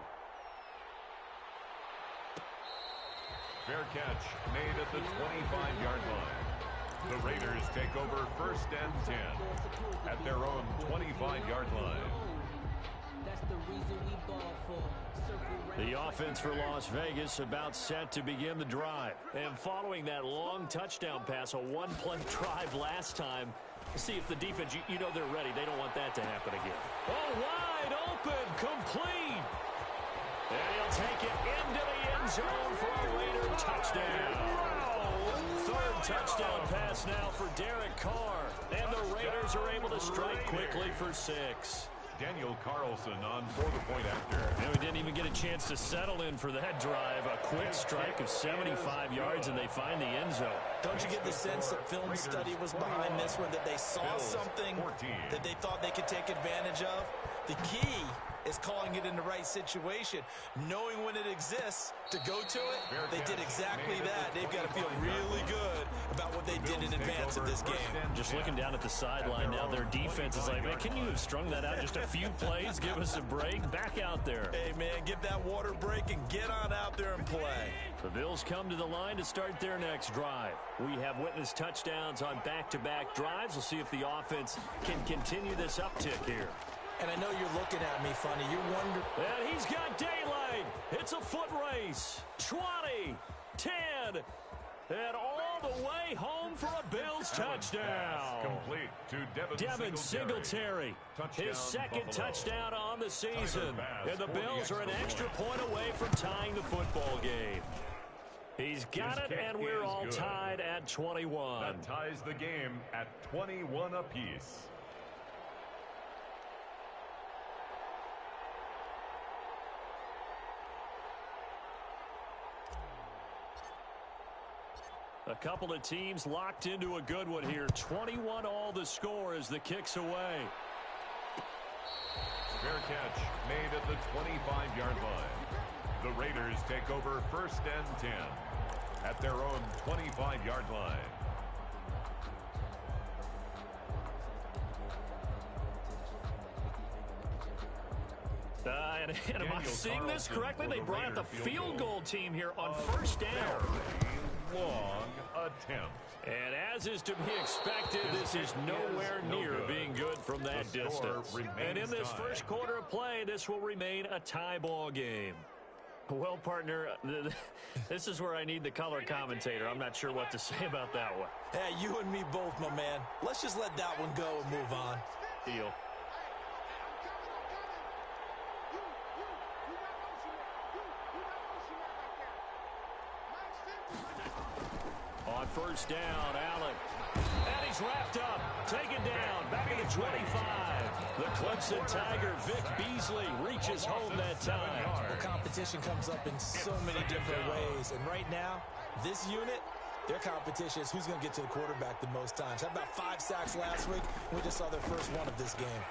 Speaker 3: Fair catch made at the 25-yard line. The Raiders take over 1st and 10 at their own 25-yard line.
Speaker 7: That's the reason we ball for.
Speaker 2: The offense for Las Vegas about set to begin the drive. And following that long touchdown pass, a one-play drive last time, see if the defense, you know they're ready. They don't want that to happen again. Oh, wide open, complete. And he'll take it into the end zone for a Raider touchdown. Third touchdown pass now for Derek Carr. And the Raiders are able to strike quickly for 6.
Speaker 3: Daniel Carlson on for the point after.
Speaker 2: And we didn't even get a chance to settle in for that drive. A quick strike of 75 yards, and they find the end zone.
Speaker 4: Don't you get the sense that film study was behind this one, that they saw something that they thought they could take advantage of? The key is calling it in the right situation, knowing when it exists to go to it. They did exactly that. They've got to feel really good about what they did in advance of this game.
Speaker 2: Just looking down at the sideline now, their defense is like, man, can you have strung that out just a few plays? Give us a break. Back out there.
Speaker 4: Hey, man, give that water break and get on out there and play.
Speaker 2: The Bills come to the line to start their next drive. We have witnessed touchdowns on back-to-back drives. We'll see if the offense can continue this uptick here.
Speaker 4: And I know you're looking at me funny. You wonder.
Speaker 2: And he's got daylight. It's a foot race. 20, 10, and all the way home for a Bills touchdown.
Speaker 3: Complete to
Speaker 2: Devin Singletary. His second touchdown on the season. And the Bills are an extra point away from tying the football game. He's got it, and we're all tied at 21.
Speaker 3: That ties the game at 21 apiece.
Speaker 2: A couple of teams locked into a good one here. 21 all the score as the kick's away.
Speaker 3: Fair catch made at the 25-yard line. The Raiders take over 1st and 10 at their own 25-yard line.
Speaker 2: And am I seeing this correctly? They brought out the field goal team here on 1st down.
Speaker 3: Long attempt.
Speaker 2: And as is to be expected, this is nowhere near being good from that distance. And in this first quarter of play, this will remain a tie ball game. Well, partner, this is where I need the color commentator. I'm not sure what to say about that one.
Speaker 4: Hey, you and me both, my man. Let's just let that one go and move on.
Speaker 2: Deal. On 1st down, Allen. And he's wrapped up. Taken down. Back at the 25. The Clemson Tiger, Vic Beasley, reaches home that time.
Speaker 4: The competition comes up in so many different ways. And right now, this unit, their competition is who's going to get to the quarterback the most times. Had about 5 sacks last week. We just saw their first one of this game.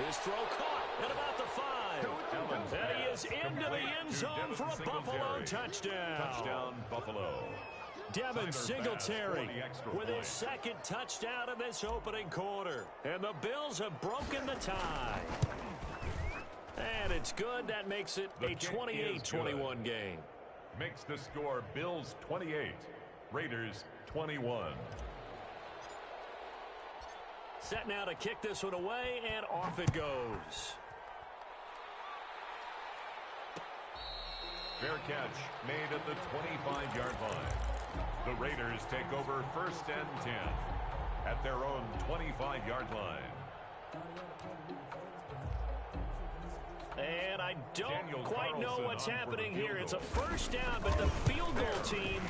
Speaker 2: His throw caught at about the 5. And he is into the end zone for a Buffalo touchdown.
Speaker 3: Touchdown, Buffalo.
Speaker 2: Devin Singletary with his second touchdown in this opening quarter. And the Bills have broken the tie. And it's good. That makes it a 28-21 game.
Speaker 3: Makes the score Bills 28, Raiders 21.
Speaker 2: Set now to kick this one away, and off it goes.
Speaker 3: Fair catch made at the 25-yard line. The Raiders take over 1st and 10 at their own 25-yard line.
Speaker 2: And I don't quite know what's happening here. It's a 1st down, but the field goal team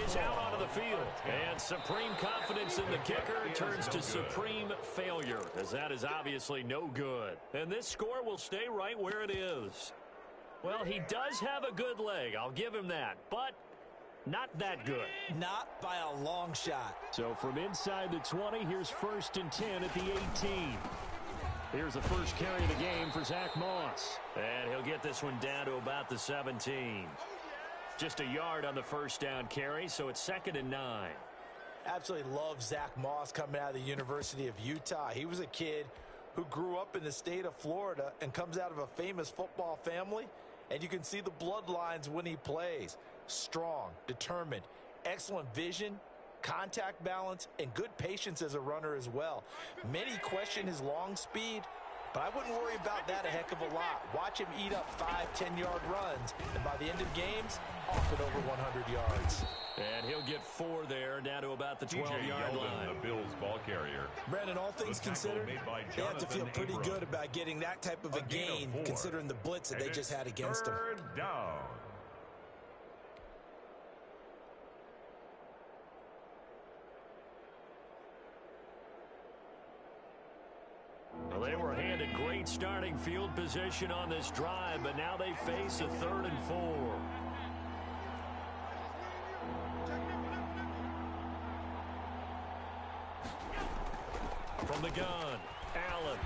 Speaker 2: is out onto the field. And supreme confidence in the kicker turns to supreme failure, as that is obviously no good. And this score will stay right where it is. Well, he does have a good leg. I'll give him that. But not that good.
Speaker 4: Not by a long shot.
Speaker 2: So from inside the 20, here's 1st and 10 at the 18. Here's the first carry of the game for Zach Moss. And he'll get this one down to about the 17. Just a yard on the 1st down carry, so it's 2nd and 9.
Speaker 4: Absolutely love Zach Moss coming out of the University of Utah. He was a kid who grew up in the state of Florida and comes out of a famous football family, and you can see the bloodlines when he plays. Strong, determined, excellent vision, contact balance, and good patience as a runner as well. Many question his long speed, but I wouldn't worry about that a heck of a lot. Watch him eat up 5-10-yard runs, and by the end of games, often over 100 yards.
Speaker 2: And he'll get 4 there, down to about the 12-yard line.
Speaker 3: The Bills ball carrier.
Speaker 4: Brandon, all things considered, they have to feel pretty good about getting that type of a gain, considering the blitz that they just had against them.
Speaker 3: Third down.
Speaker 2: Well, they were handed great starting field position on this drive, but now they face a 3rd and 4. From the gun, Allen.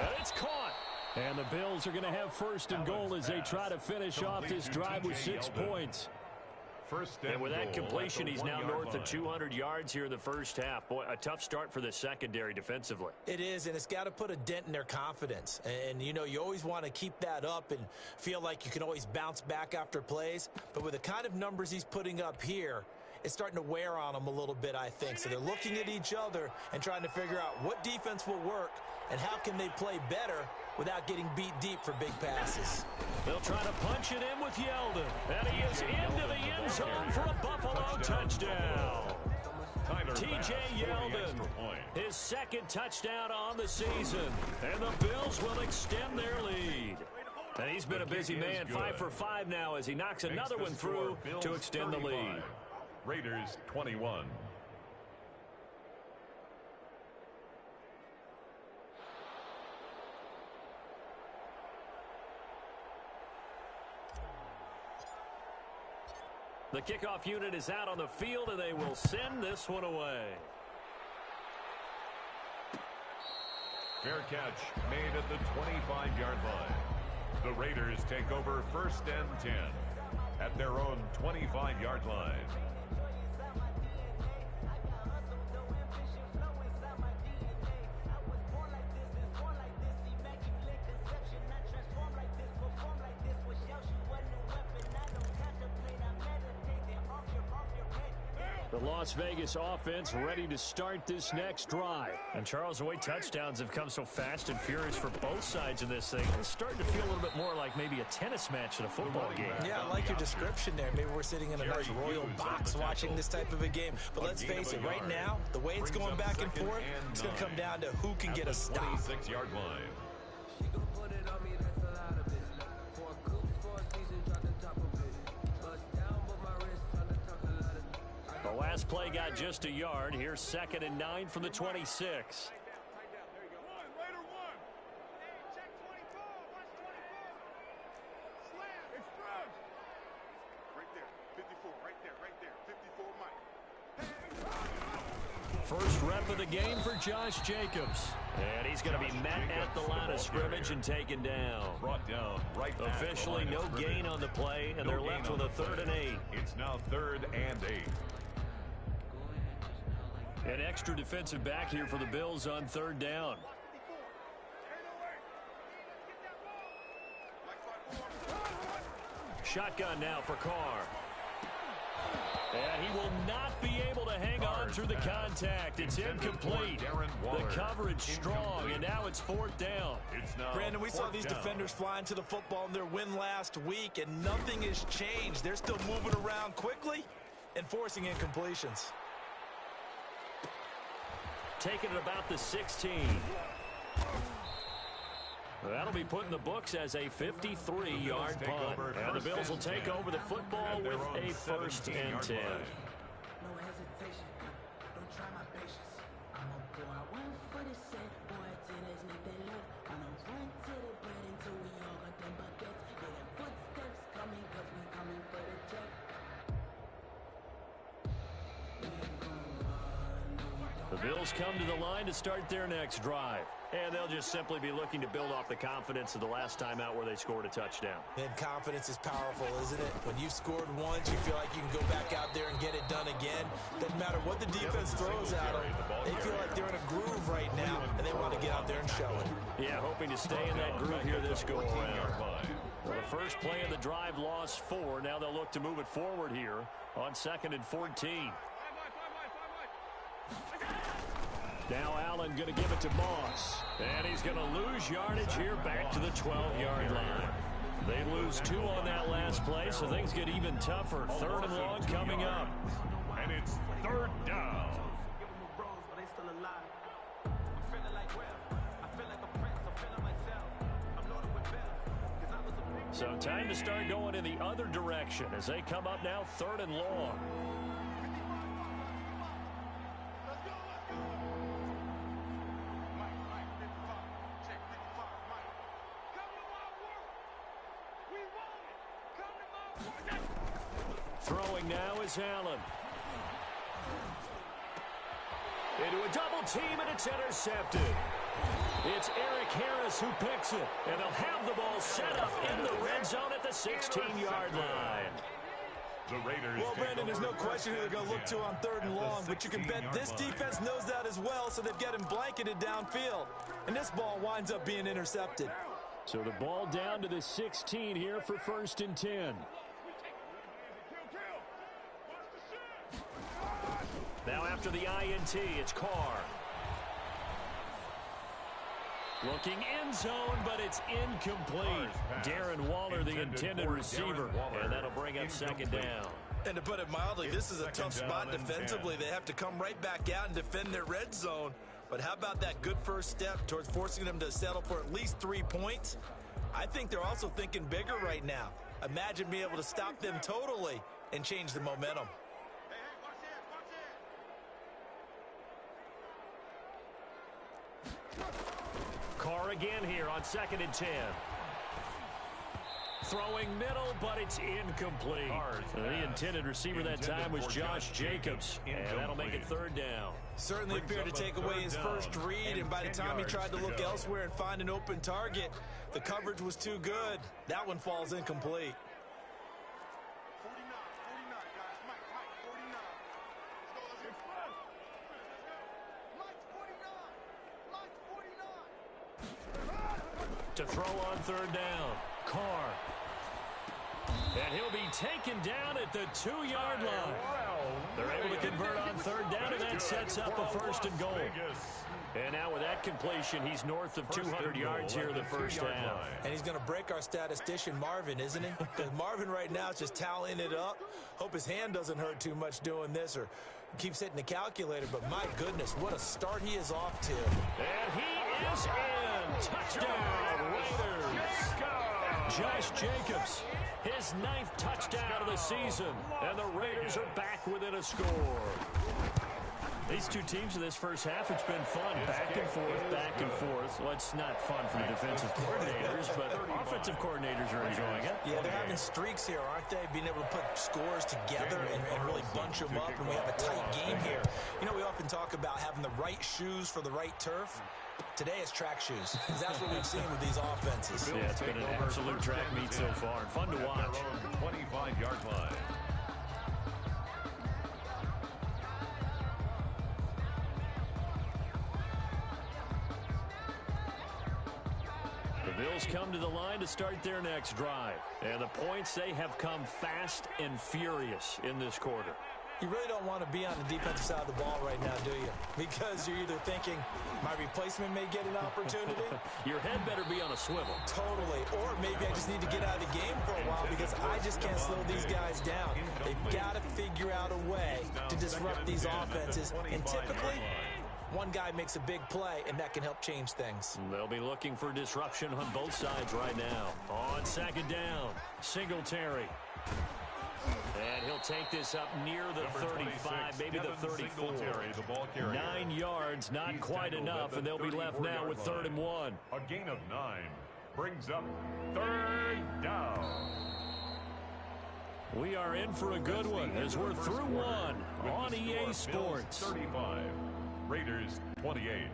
Speaker 2: And it's caught. And the Bills are going to have 1st and goal as they try to finish off this drive with 6 points. And with that completion, he's now north of 200 yards here in the first half. Boy, a tough start for the secondary defensively.
Speaker 4: It is, and it's got to put a dent in their confidence. And, you know, you always want to keep that up and feel like you can always bounce back after plays. But with the kind of numbers he's putting up here, it's starting to wear on them a little bit, I think. So they're looking at each other and trying to figure out what defense will work and how can they play better without getting beat deep for big passes.
Speaker 2: They'll try to punch it in with Yeldon. And he is into the end zone for a Buffalo touchdown. T.J. Yeldon, his 2nd touchdown on the season. And the Bills will extend their lead. And he's been a busy man, 5 for 5 now as he knocks another one through to extend the lead.
Speaker 3: Raiders 21.
Speaker 2: The kickoff unit is out on the field, and they will send this one away.
Speaker 3: Fair catch made at the 25-yard line. The Raiders take over 1st and 10 at their own 25-yard line.
Speaker 2: The Las Vegas offense ready to start this next drive. And Charles, the way touchdowns have come so fast and furious for both sides of this thing, it's starting to feel a little bit more like maybe a tennis match than a football game.
Speaker 4: Yeah, I like your description there. Maybe we're sitting in a nice royal box watching this type of a game. But let's face it, right now, the way it's going back and forth, it's going to come down to who can get a stop.
Speaker 3: 26-yard line.
Speaker 2: The last play got just a yard. Here's 2nd and 9 from the 26. First rep of the game for Josh Jacobs. And he's going to be met at the line of scrimmage and taken down.
Speaker 3: Brought down right.
Speaker 2: Officially no gain on the play, and they're left with a 3rd and 8.
Speaker 3: It's now 3rd and 8.
Speaker 2: An extra defensive back here for the Bills on 3rd down. Shotgun now for Carr. And he will not be able to hang on through the contact. It's incomplete. The coverage strong, and now it's 4th down.
Speaker 4: Brandon, we saw these defenders flying to the football in their win last week, and nothing has changed. They're still moving around quickly and forcing incompletions.
Speaker 2: Taking it about the 16. That'll be put in the books as a 53-yard punt. And the Bills will take over the football with a 1st and 10. The Bills come to the line to start their next drive. And they'll just simply be looking to build off the confidence of the last time out where they scored a touchdown.
Speaker 4: And confidence is powerful, isn't it? When you've scored once, you feel like you can go back out there and get it done again. Doesn't matter what the defense throws at them. They feel like they're in a groove right now, and they want to get out there and show it.
Speaker 2: Yeah, hoping to stay in that groove here this go-around. Well, the first play of the drive lost 4. Now they'll look to move it forward here on 2nd and 14. Now Allen going to give it to Moss. And he's going to lose yardage here back to the 12-yard line. They lose 2 on that last play, so things get even tougher. 3rd and long coming up.
Speaker 3: And it's 3rd down.
Speaker 2: So time to start going in the other direction as they come up now 3rd and long. Throwing now is Allen. Into a double team, and it's intercepted. It's Eric Harris who picks it, and they'll have the ball set up in the red zone at the 16-yard line.
Speaker 4: Well, Brandon, there's no question who they're going to look to on 3rd and long, but you can bet this defense knows that as well, so they've got him blanketed downfield. And this ball winds up being intercepted.
Speaker 2: So the ball down to the 16 here for 1st and 10. Now after the INT, it's Carr. Looking end zone, but it's incomplete. Darren Waller, the intended receiver, and that'll bring up 2nd down.
Speaker 4: And to put it mildly, this is a tough spot defensively. They have to come right back out and defend their red zone. But how about that good first step towards forcing them to settle for at least 3 points? I think they're also thinking bigger right now. Imagine being able to stop them totally and change the momentum.
Speaker 2: Carr again here on 2nd and 10. Throwing middle, but it's incomplete. The intended receiver that time was Josh Jacobs, and that'll make it 3rd down.
Speaker 4: Certainly appeared to take away his first read, and by the time he tried to look elsewhere and find an open target, the coverage was too good. That one falls incomplete.
Speaker 5: 49, guys. Mike, 49. Let's go. Mike's 49.
Speaker 2: To throw on 3rd down, Carr. And he'll be taken down at the 2-yard line. They're able to convert on 3rd down, and that sets up a 1st and goal. And now with that completion, he's north of 200 yards here in the first half.
Speaker 4: And he's going to break our statistician, Marvin, isn't he? Because Marvin right now is just tallying it up. Hope his hand doesn't hurt too much doing this or keeps hitting the calculator. But my goodness, what a start he is off to.
Speaker 2: And he is in. Touchdown, Raiders. Josh Jacobs, his 9th touchdown of the season. And the Raiders are back within a score. These two teams in this first half, it's been fun. Back and forth, back and forth. Well, it's not fun for the defensive coordinators, but offensive coordinators are enjoying it.
Speaker 4: Yeah, they're having streaks here, aren't they? Being able to put scores together and really bunch them up, and we have a tight game here. You know, we often talk about having the right shoes for the right turf. Today it's track shoes. That's what we've seen with these offenses.
Speaker 2: Yeah, it's been an absolute track meet so far, and fun to watch.
Speaker 3: 25-yard line.
Speaker 2: The Bills come to the line to start their next drive. And the points, they have come fast and furious in this quarter.
Speaker 4: You really don't want to be on the defensive side of the ball right now, do you? Because you're either thinking, my replacement may get an opportunity.
Speaker 2: Your head better be on a swivel.
Speaker 4: Totally. Or maybe I just need to get out of the game for a while because I just can't slow these guys down. They've got to figure out a way to disrupt these offenses. And typically, one guy makes a big play, and that can help change things.
Speaker 2: They'll be looking for disruption on both sides right now. On 2nd down, Singletary. And he'll take this up near the 35, maybe the 34. 9 yards, not quite enough, and they'll be left now with 3rd and 1.
Speaker 3: A gain of 9 brings up 3rd down.
Speaker 2: We are in for a good one as we're through one on EA Sports.
Speaker 3: 35, Raiders 28.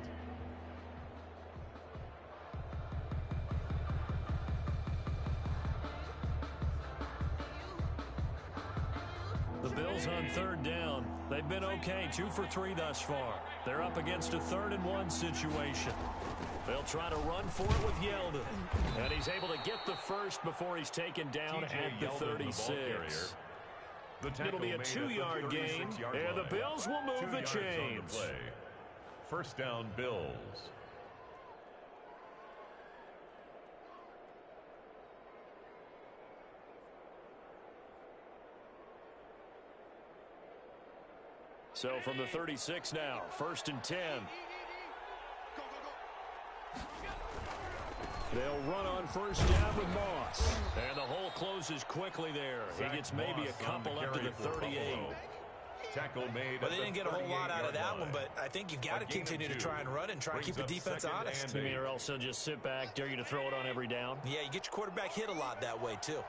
Speaker 2: The Bills on third down. They've been okay, 2 for 3 thus far. They're up against a 3rd-and-1 situation. They'll try to run for it with Yeldon. And he's able to get the first before he's taken down at the 36. It'll be a 2-yard gain, and the Bills will move the chains.
Speaker 3: First down, Bills.
Speaker 2: So from the 36 now, 1st and 10. They'll run on first down with Moss. And the hole closes quickly there. He gets maybe a couple up to the 38.
Speaker 3: Tackle made.
Speaker 4: Well, they didn't get a whole lot out of that one, but I think you've got to continue to try and run and try and keep the defense honest.
Speaker 2: You mean, or else they'll just sit back, dare you to throw it on every down?
Speaker 4: Yeah, you get your quarterback hit a lot that way, too.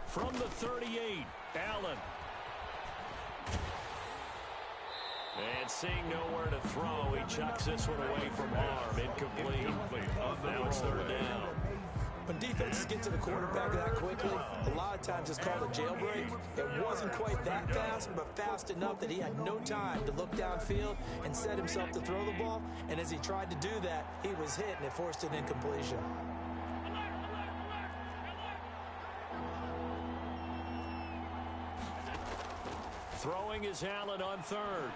Speaker 2: From the 38, Allen. And seeing nowhere to throw, he chucks this one away from arm. Incomplete. Now it's 3rd down.
Speaker 4: When defenses get to the quarterback that quickly, a lot of times it's called a jailbreak. It wasn't quite that fast, but fast enough that he had no time to look downfield and set himself to throw the ball. And as he tried to do that, he was hit, and it forced an incompletion.
Speaker 2: Throwing is Allen on 3rd.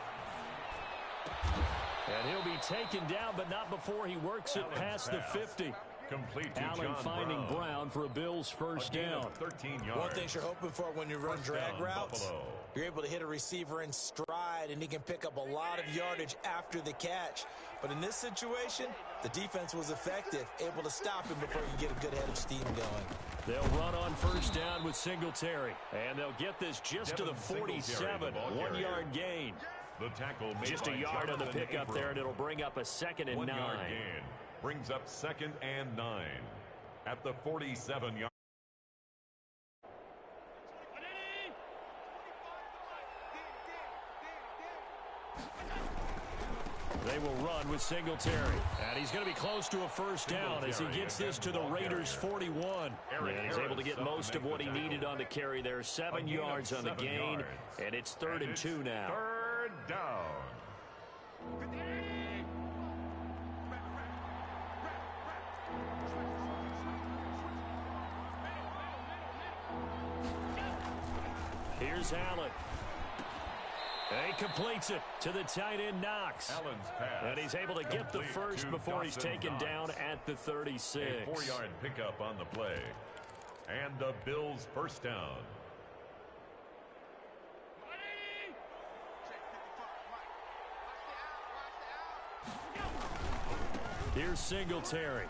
Speaker 2: And he'll be taken down, but not before he works it past the 50.
Speaker 3: Complete to
Speaker 2: Allen
Speaker 3: John
Speaker 2: finding Brown for a Bills first down.
Speaker 3: 13 yards.
Speaker 4: One thing you're hoping for when you run drag routes, you're able to hit a receiver in stride, and he can pick up a lot of yardage after the catch. But in this situation, the defense was effective, able to stop him before you get a good head of steam going.
Speaker 2: They'll run on first down with Singletary. And they'll get this just to the 47. 1-yard gain.
Speaker 3: The tackle made
Speaker 2: just a yard on the pickup there, and it'll bring up a 2nd and 9.
Speaker 3: 1-yard gain. Brings up 2nd and 9 at the 47-yard.
Speaker 2: They will run with Singletary. And he's going to be close to a first down as he gets this to the Raiders' 41. And he's able to get most of what he needed on the carry there. 7 yards on the gain. And it's 3rd and 2 now.
Speaker 3: 3rd down.
Speaker 2: Here's Allen. And he completes it to the tight end, Knox.
Speaker 3: Allen's pass.
Speaker 2: And he's able to get the first before he's taken down at the 36.
Speaker 3: A 4-yard pickup on the play. And the Bills' first down.
Speaker 2: Here's Singletary.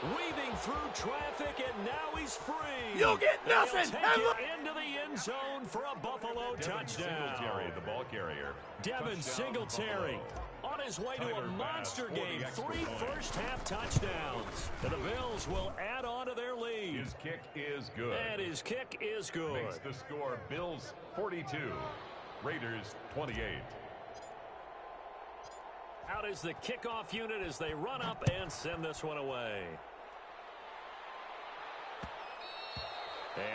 Speaker 2: Weaving through traffic, and now he's free.
Speaker 6: You'll get nothing.
Speaker 2: Take it into the end zone for a Buffalo touchdown.
Speaker 3: Singletary, the ball carrier.
Speaker 2: Devin Singletary on his way to a monster game. 3 first-half touchdowns. And the Bills will add on to their lead.
Speaker 3: His kick is good.
Speaker 2: And his kick is good.
Speaker 3: Makes the score Bills 42, Raiders 28.
Speaker 2: Out is the kickoff unit as they run up and send this one away.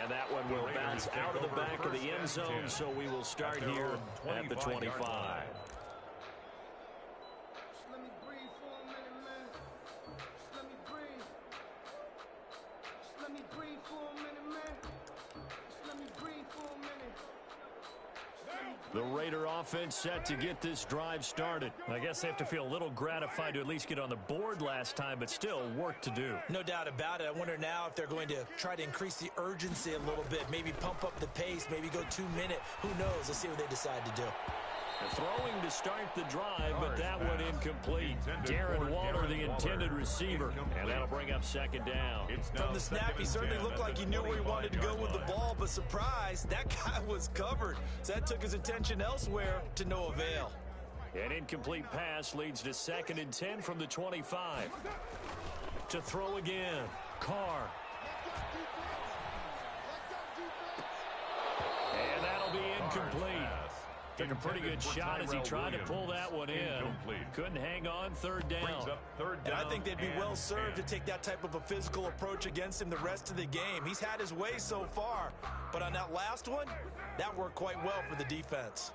Speaker 2: And that one will bounce out of the back of the end zone, so we will start here at the 25.
Speaker 5: Let me breathe for a minute, man. Just let me breathe. Just let me breathe for a minute, man. Just let me breathe for a minute.
Speaker 2: The Raider offense set to get this drive started. I guess they have to feel a little gratified to at least get on the board last time, but still work to do.
Speaker 4: No doubt about it. I wonder now if they're going to try to increase the urgency a little bit, maybe pump up the pace, maybe go 2-minute. Who knows? Let's see what they decide to do.
Speaker 2: Throwing to start the drive, but that one incomplete. Darren Waller, the intended receiver, and that'll bring up 2nd down.
Speaker 4: From the snap, he certainly looked like he knew where he wanted to go with the ball, but surprise, that guy was covered. So that took his attention elsewhere to no avail.
Speaker 2: An incomplete pass leads to 2nd and 10 from the 25. To throw again, Carr. incomplete. Took a pretty good shot as he tried to pull that one in. Couldn't hang on. Third down.
Speaker 4: And I think they'd be well served to take that type of a physical approach against him the rest of the game. He's had his way so far, but on that last one, that worked quite well for the defense.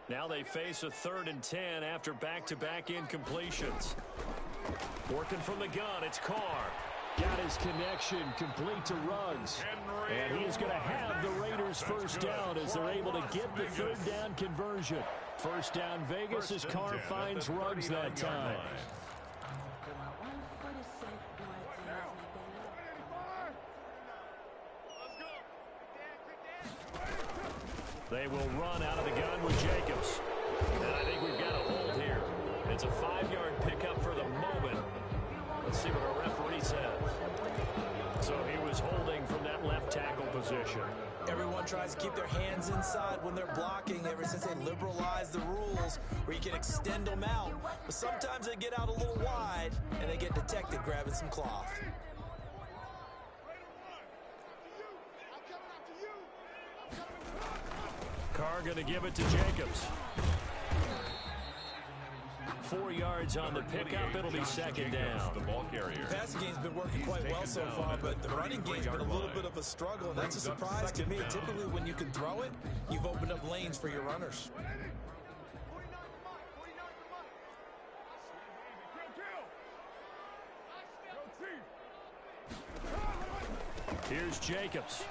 Speaker 2: Now they face a 3rd and 10 after back-to-back incompletions. Working from the gun, it's Carr. Got his connection complete to Ruggs. And he is going to have the Raiders first down as they're able to get the 3rd down conversion. First down Vegas as Carr finds Ruggs that time. They will run out of the gun with Jacobs. And I think we've got a hold here. It's a 5-yard pickup for the moment. Let's see what our referee says. So he was holding from that left tackle position.
Speaker 4: Everyone tries to keep their hands inside when they're blocking ever since they liberalized the rules where you can extend them out. But sometimes they get out a little wide and they get detected grabbing some cloth.
Speaker 2: Carr going to give it to Jacobs. 4 yards on the pickup. It'll be 2nd down.
Speaker 4: The passing game's been working quite well so far, but the running game's been a little bit of a struggle, and that's a surprise to me. Typically, when you can throw it, you've opened up lanes for your runners.
Speaker 2: Here's Jacobs.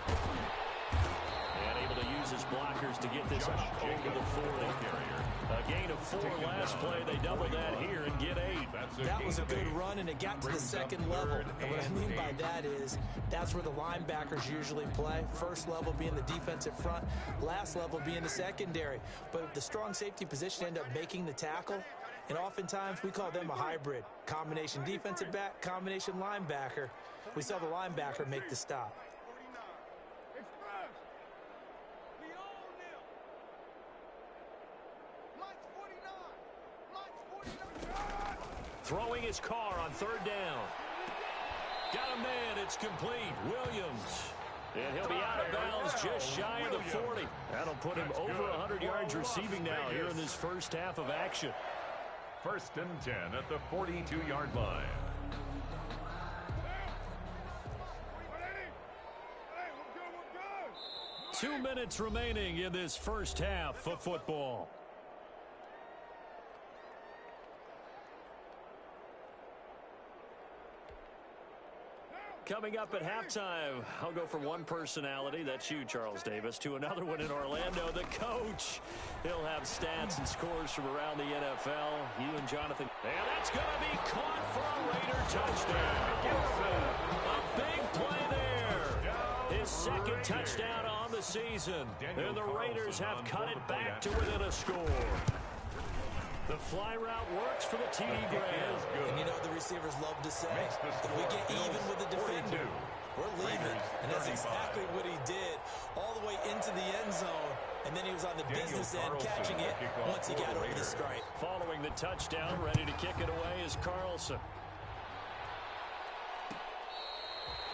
Speaker 2: And able to use his blockers to get this over the 40. A gain of 4 last play. They double that here and get 8.
Speaker 4: That was a good run, and it got to the 2nd level. And what I mean by that is that's where the linebackers usually play. First level being the defensive front, last level being the secondary. But the strong safety position ended up making the tackle, and oftentimes we call them a hybrid. Combination defensive back, combination linebacker. We saw the linebacker make the stop.
Speaker 2: Throwing his Carr on 3rd down. Got a man. It's complete. Williams. And he'll be out of bounds just shy of the 40. That'll put him over 100 yards receiving now here in this first half of action.
Speaker 3: 1st and 10 at the 42-yard line.
Speaker 2: Two minutes remaining in this first half of football. Coming up at halftime, I'll go from one personality, that's you, Charles Davis, to another one in Orlando, the coach. He'll have stats and scores from around the NFL. You and Jonathan. And that's going to be caught for a Raider touchdown. A big play there. His 2nd touchdown on the season. And the Raiders have cut it back to within a score. The fly route works for the TD Graham.
Speaker 4: And you know the receivers love to say, if we get even with the defender, we're leaving. And that's exactly what he did all the way into the end zone. And then he was on the business end catching it once he got over the stripe.
Speaker 2: Following the touchdown, ready to kick it away is Carlson.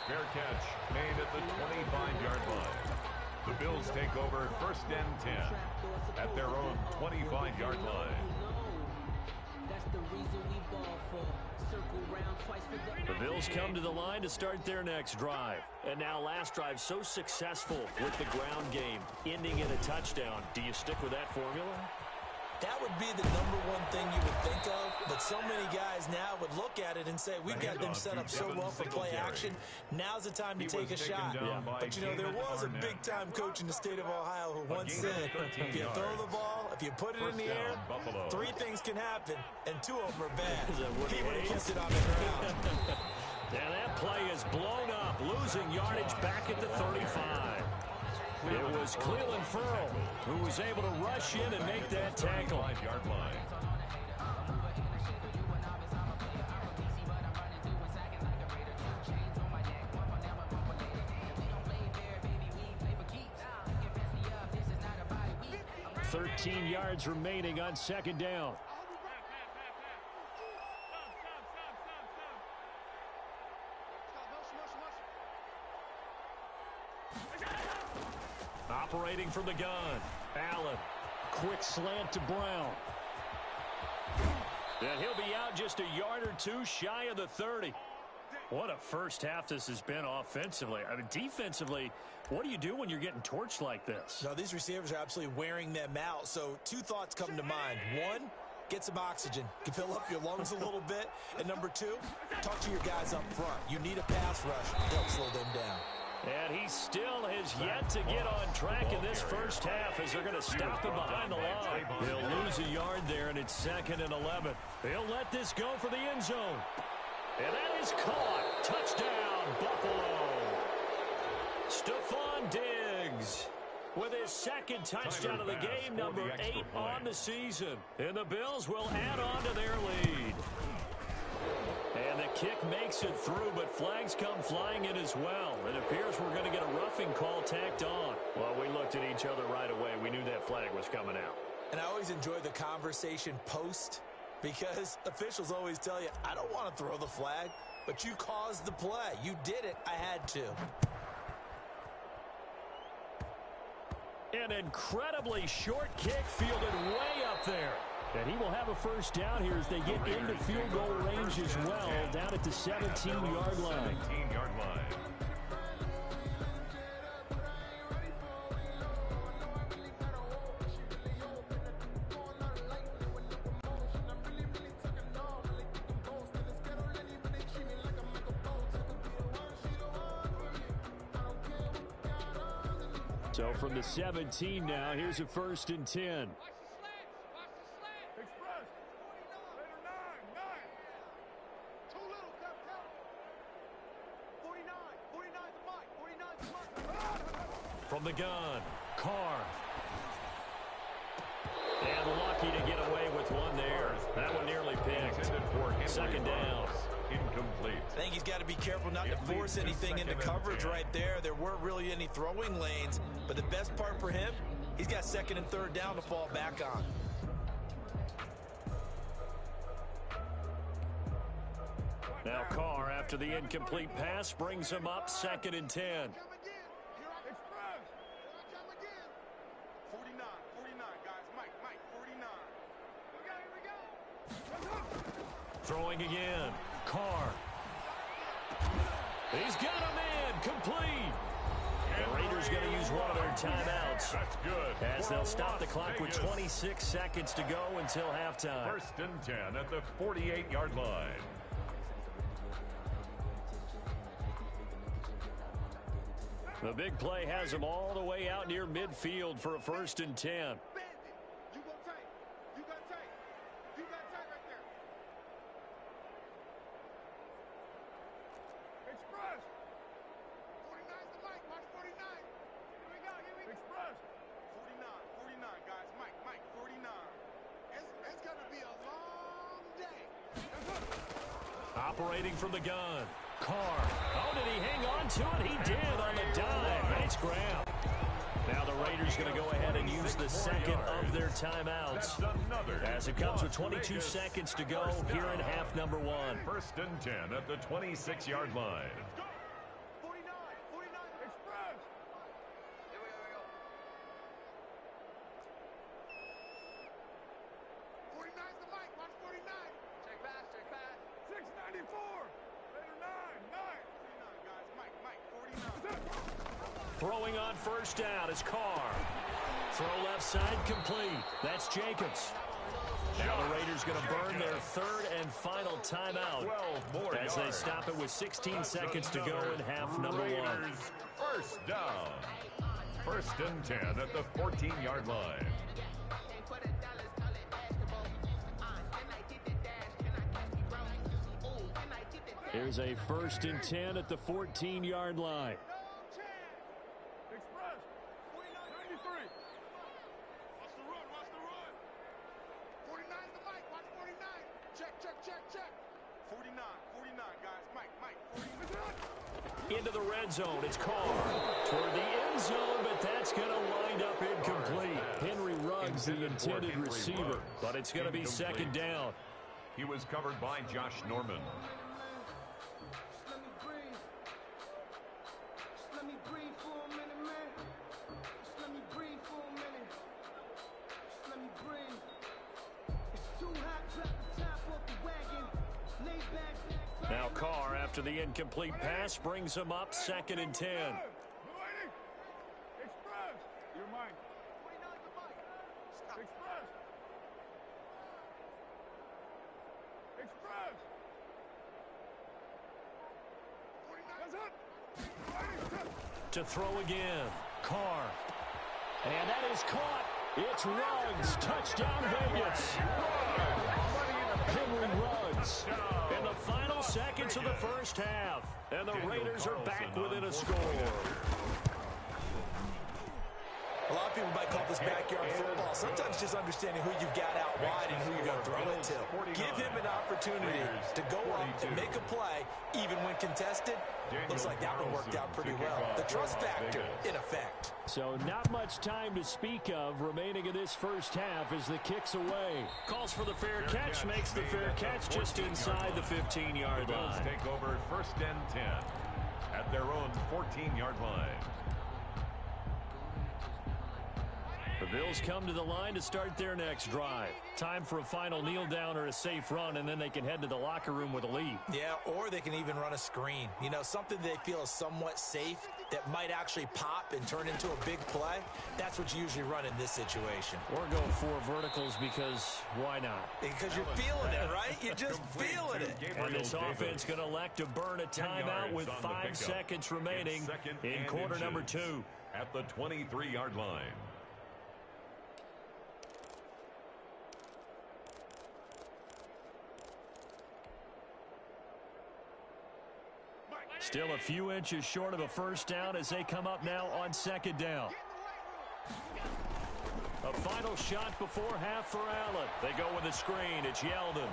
Speaker 3: Fair catch made at the 25-yard line. The Bills take over 1st and 10 at their own 25-yard line.
Speaker 2: The Bills come to the line to start their next drive. And now last drive so successful with the ground game, ending in a touchdown. Do you stick with that formula?
Speaker 4: That would be the #1 thing you would think of, but so many guys now would look at it and say, we've got them set up so well for play action. Now's the time to take a shot. But, you know, there was a big-time coach in the state of Ohio who once said, if you throw the ball, if you put it in the air, 3 things can happen, and 2 of them are bad. He would have kept it on the ground.
Speaker 2: And that play is blown up, losing yardage back at the 35. It was Cleveland Ferrell who was able to rush in and make that tackle.
Speaker 3: 5-yard line.
Speaker 2: $13 yards remaining on 2nd down. Operating from the gun. Allen. Quick slant to Brown. And he'll be out just a yard or two shy of the 30. What a first half this has been offensively. I mean, defensively, what do you do when you're getting torched like this?
Speaker 4: No, these receivers are absolutely wearing them out. So 2 thoughts come to mind. 1, get some oxygen. Fill up your lungs a little bit. And number 2, talk to your guys up front. You need a pass rush to help slow them down.
Speaker 2: And he still has yet to get on track in this first half as they're going to stop him behind the line. He'll lose a yard there, and it's 2nd and 11. He'll let this go for the end zone. And that is caught. Touchdown, Buffalo. Stephon Diggs with his 2nd touchdown of the game, number 8 on the season. And the Bills will add on to their lead. And the kick makes it through, but flags come flying in as well. It appears we're going to get a roughing call tacked on. Well, we looked at each other right away. We knew that flag was coming out.
Speaker 4: And I always enjoy the conversation post, because officials always tell you, I don't want to throw the flag, but you caused the play. You did it. I had to.
Speaker 2: An incredibly short kick fielded way up there. And he will have a first down here as they get into field goal range as well, down at the 17-yard line.
Speaker 3: 17-yard line.
Speaker 2: So from the 17 now, here's a 1st and 10. From the gun, Carr. And lucky to get away with one there. That one nearly picked. 2nd down.
Speaker 3: Incomplete.
Speaker 4: I think he's got to be careful not to force anything into coverage right there. There weren't really any throwing lanes, but the best part for him, he's got 2nd and 3rd down to fall back on.
Speaker 2: Now Carr, after the incomplete pass, brings him up 2nd and 10. Throwing again. Carr. He's got him in. Complete. The Raiders going to use one of their timeouts.
Speaker 3: That's good.
Speaker 2: As they'll stop the clock with 26 seconds to go until halftime.
Speaker 3: 1st and 10 at the 48-yard line.
Speaker 2: The big play has him all the way out near midfield for a 1st and 10. Operating from the gun. Carr. Oh, did he hang on to it? He did on the dime. Nice grab. Now the Raiders going to go ahead and use the 2nd of their timeouts. As it comes with 22 seconds to go here in half number 1.
Speaker 3: 1st and 10 at the 26-yard line.
Speaker 2: Throwing on 1st down is Carr. Throw left side complete. That's Jacobs. Now the Raiders going to burn their 3rd and final timeout as they stop it with 16 seconds to go in half number 1.
Speaker 3: First down. 1st and 10 at the 14-yard line.
Speaker 2: Here's a 1st and 10 at the 14-yard line. Into the red zone. It's Carr toward the end zone, but that's going to wind up incomplete. Henry Ruggs, the intended receiver, but it's going to be 2nd down.
Speaker 3: He was covered by Josh Norman.
Speaker 2: Now Carr, after the incomplete pass, brings him up 2nd and 10.
Speaker 5: Express. Your mind. Express. Express.
Speaker 2: To throw again. Carr. And that is caught. It's Ruggs. Touchdown Vegas. Henry Ruggs in the final seconds of the first half. And the Raiders are back within a score.
Speaker 4: A lot of people might call this backyard football. Sometimes just understanding who you've got out wide and who you're going to throw it to. Give him an opportunity to go up and make a play, even when contested. Looks like that one worked out pretty well. The trust factor in effect.
Speaker 2: So not much time to speak of remaining in this first half as the kick's away. Calls for the fair catch, makes the fair catch just inside the 15-yard line.
Speaker 3: Take over 1st and 10 at their own 14-yard line.
Speaker 2: The Bills come to the line to start their next drive. Time for a final kneel down or a safe run, and then they can head to the locker room with a lead.
Speaker 4: Yeah, or they can even run a screen. You know, something they feel is somewhat safe that might actually pop and turn into a big play. That's what you usually run in this situation.
Speaker 2: Or go 4 verticals because why not?
Speaker 4: Because you're feeling it, right? You're just feeling it.
Speaker 2: And this offense going to elect to burn a timeout with 5 seconds remaining in quarter number 2.
Speaker 3: At the 23-yard line.
Speaker 2: Still a few inches short of a first down as they come up now on 2nd down. A final shot before half for Allen. They go with a screen. It's Yeldon.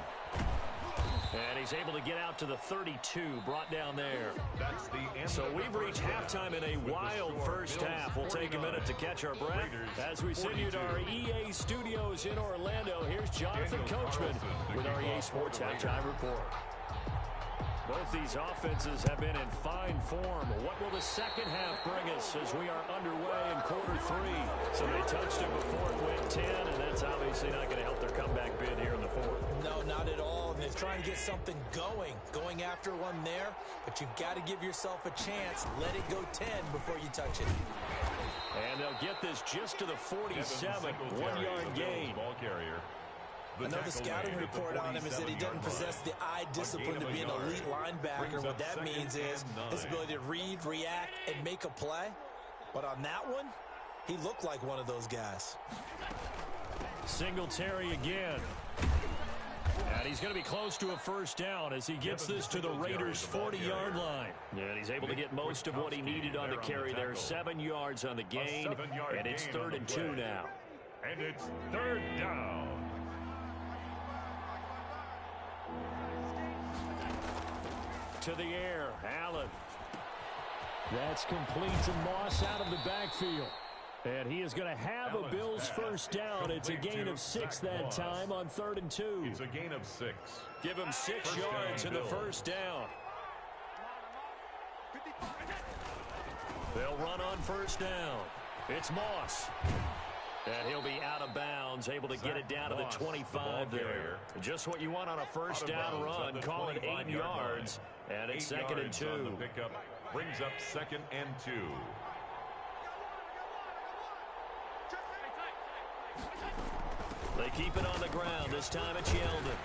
Speaker 2: And he's able to get out to the 32, brought down there.
Speaker 3: That's the end.
Speaker 2: So we've reached halftime in a wild first half. We'll take a minute to catch our breath. As we send you to our EA studios in Orlando, here's Jonathan Coachman with our EA Sports Halftime Report. Both these offenses have been in fine form. What will the second half bring us as we are underway in quarter 3? So they touched it before it went 10, and that's obviously not going to help their comeback bid here in the 4th.
Speaker 4: No, not at all. And they're trying to get something going after one there. But you've got to give yourself a chance. Let it go 10 before you touch it.
Speaker 2: And they'll get this just to the 47, 1-yard gain.
Speaker 3: Ball carrier.
Speaker 4: I know the scouting report on him is that he doesn't possess the eye discipline to be an elite linebacker. What that means is his ability to read, react, and make a play. But on that one, he looked like one of those guys.
Speaker 2: Singletary again. And he's going to be close to a first down as he gets this to the Raiders' 40-yard line. And he's able to get most of what he needed on the carry there. 7 yards on the gain, and it's 3rd and 2 now.
Speaker 3: And it's 3rd down.
Speaker 2: To the air, Allen. That's complete to Moss out of the backfield. And he is going to have a Bills first down. It's a gain of 6 that time on 3rd and 2.
Speaker 3: It's a gain of 6.
Speaker 2: Give him 6 yards in the first down. They'll run on first down. It's Moss. And he'll be out of bounds, able to get it down to the 25 there. Just what you want on a first down run. Call it 8 yards, and it's 2nd and 2.
Speaker 3: Pickup brings up 2nd and 2.
Speaker 2: They keep it on the ground. This time it's Yeldon.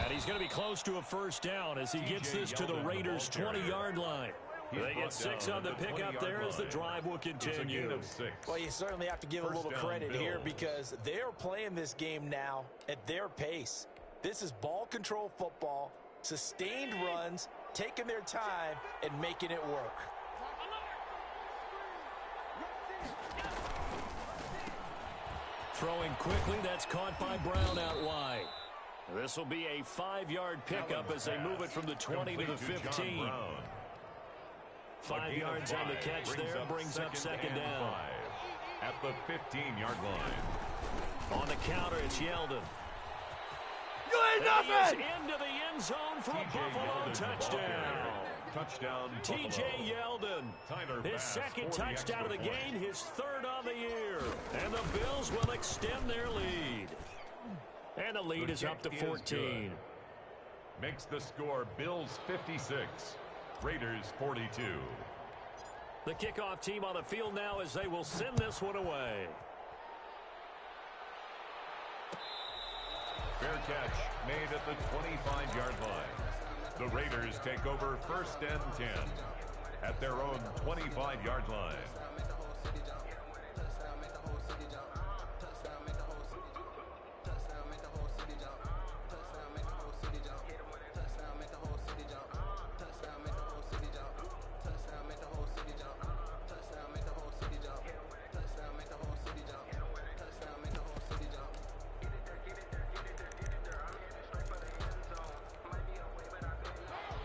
Speaker 2: And he's going to be close to a first down as he gets this to the Raiders' 20-yard line. They get 6 on the pickup there as the drive will continue.
Speaker 4: Well, you certainly have to give a little credit here because they're playing this game now at their pace. This is ball control football, sustained runs, taking their time, and making it work.
Speaker 2: Throwing quickly, that's caught by Brown out wide. This will be a 5-yard pickup as they move it from the 20 to the 15. 5 yards on the catch there, brings up 2nd down.
Speaker 3: At the 15-yard line.
Speaker 2: On the counter, it's Yeldon.
Speaker 6: You ain't nothing!
Speaker 2: Into the end zone for a Buffalo touchdown.
Speaker 3: Touchdown,
Speaker 2: T.J. Yeldon, his 2nd touchdown of the game, his 3rd on the year. And the Bills will extend their lead. And the lead is up to 14.
Speaker 3: makes the score Bills 56, Raiders 42.
Speaker 2: The kickoff team on the field now as they will send this one away.
Speaker 3: Fair catch made at the 25-yard line. The Raiders take over 1st and 10 at their own 25-yard line.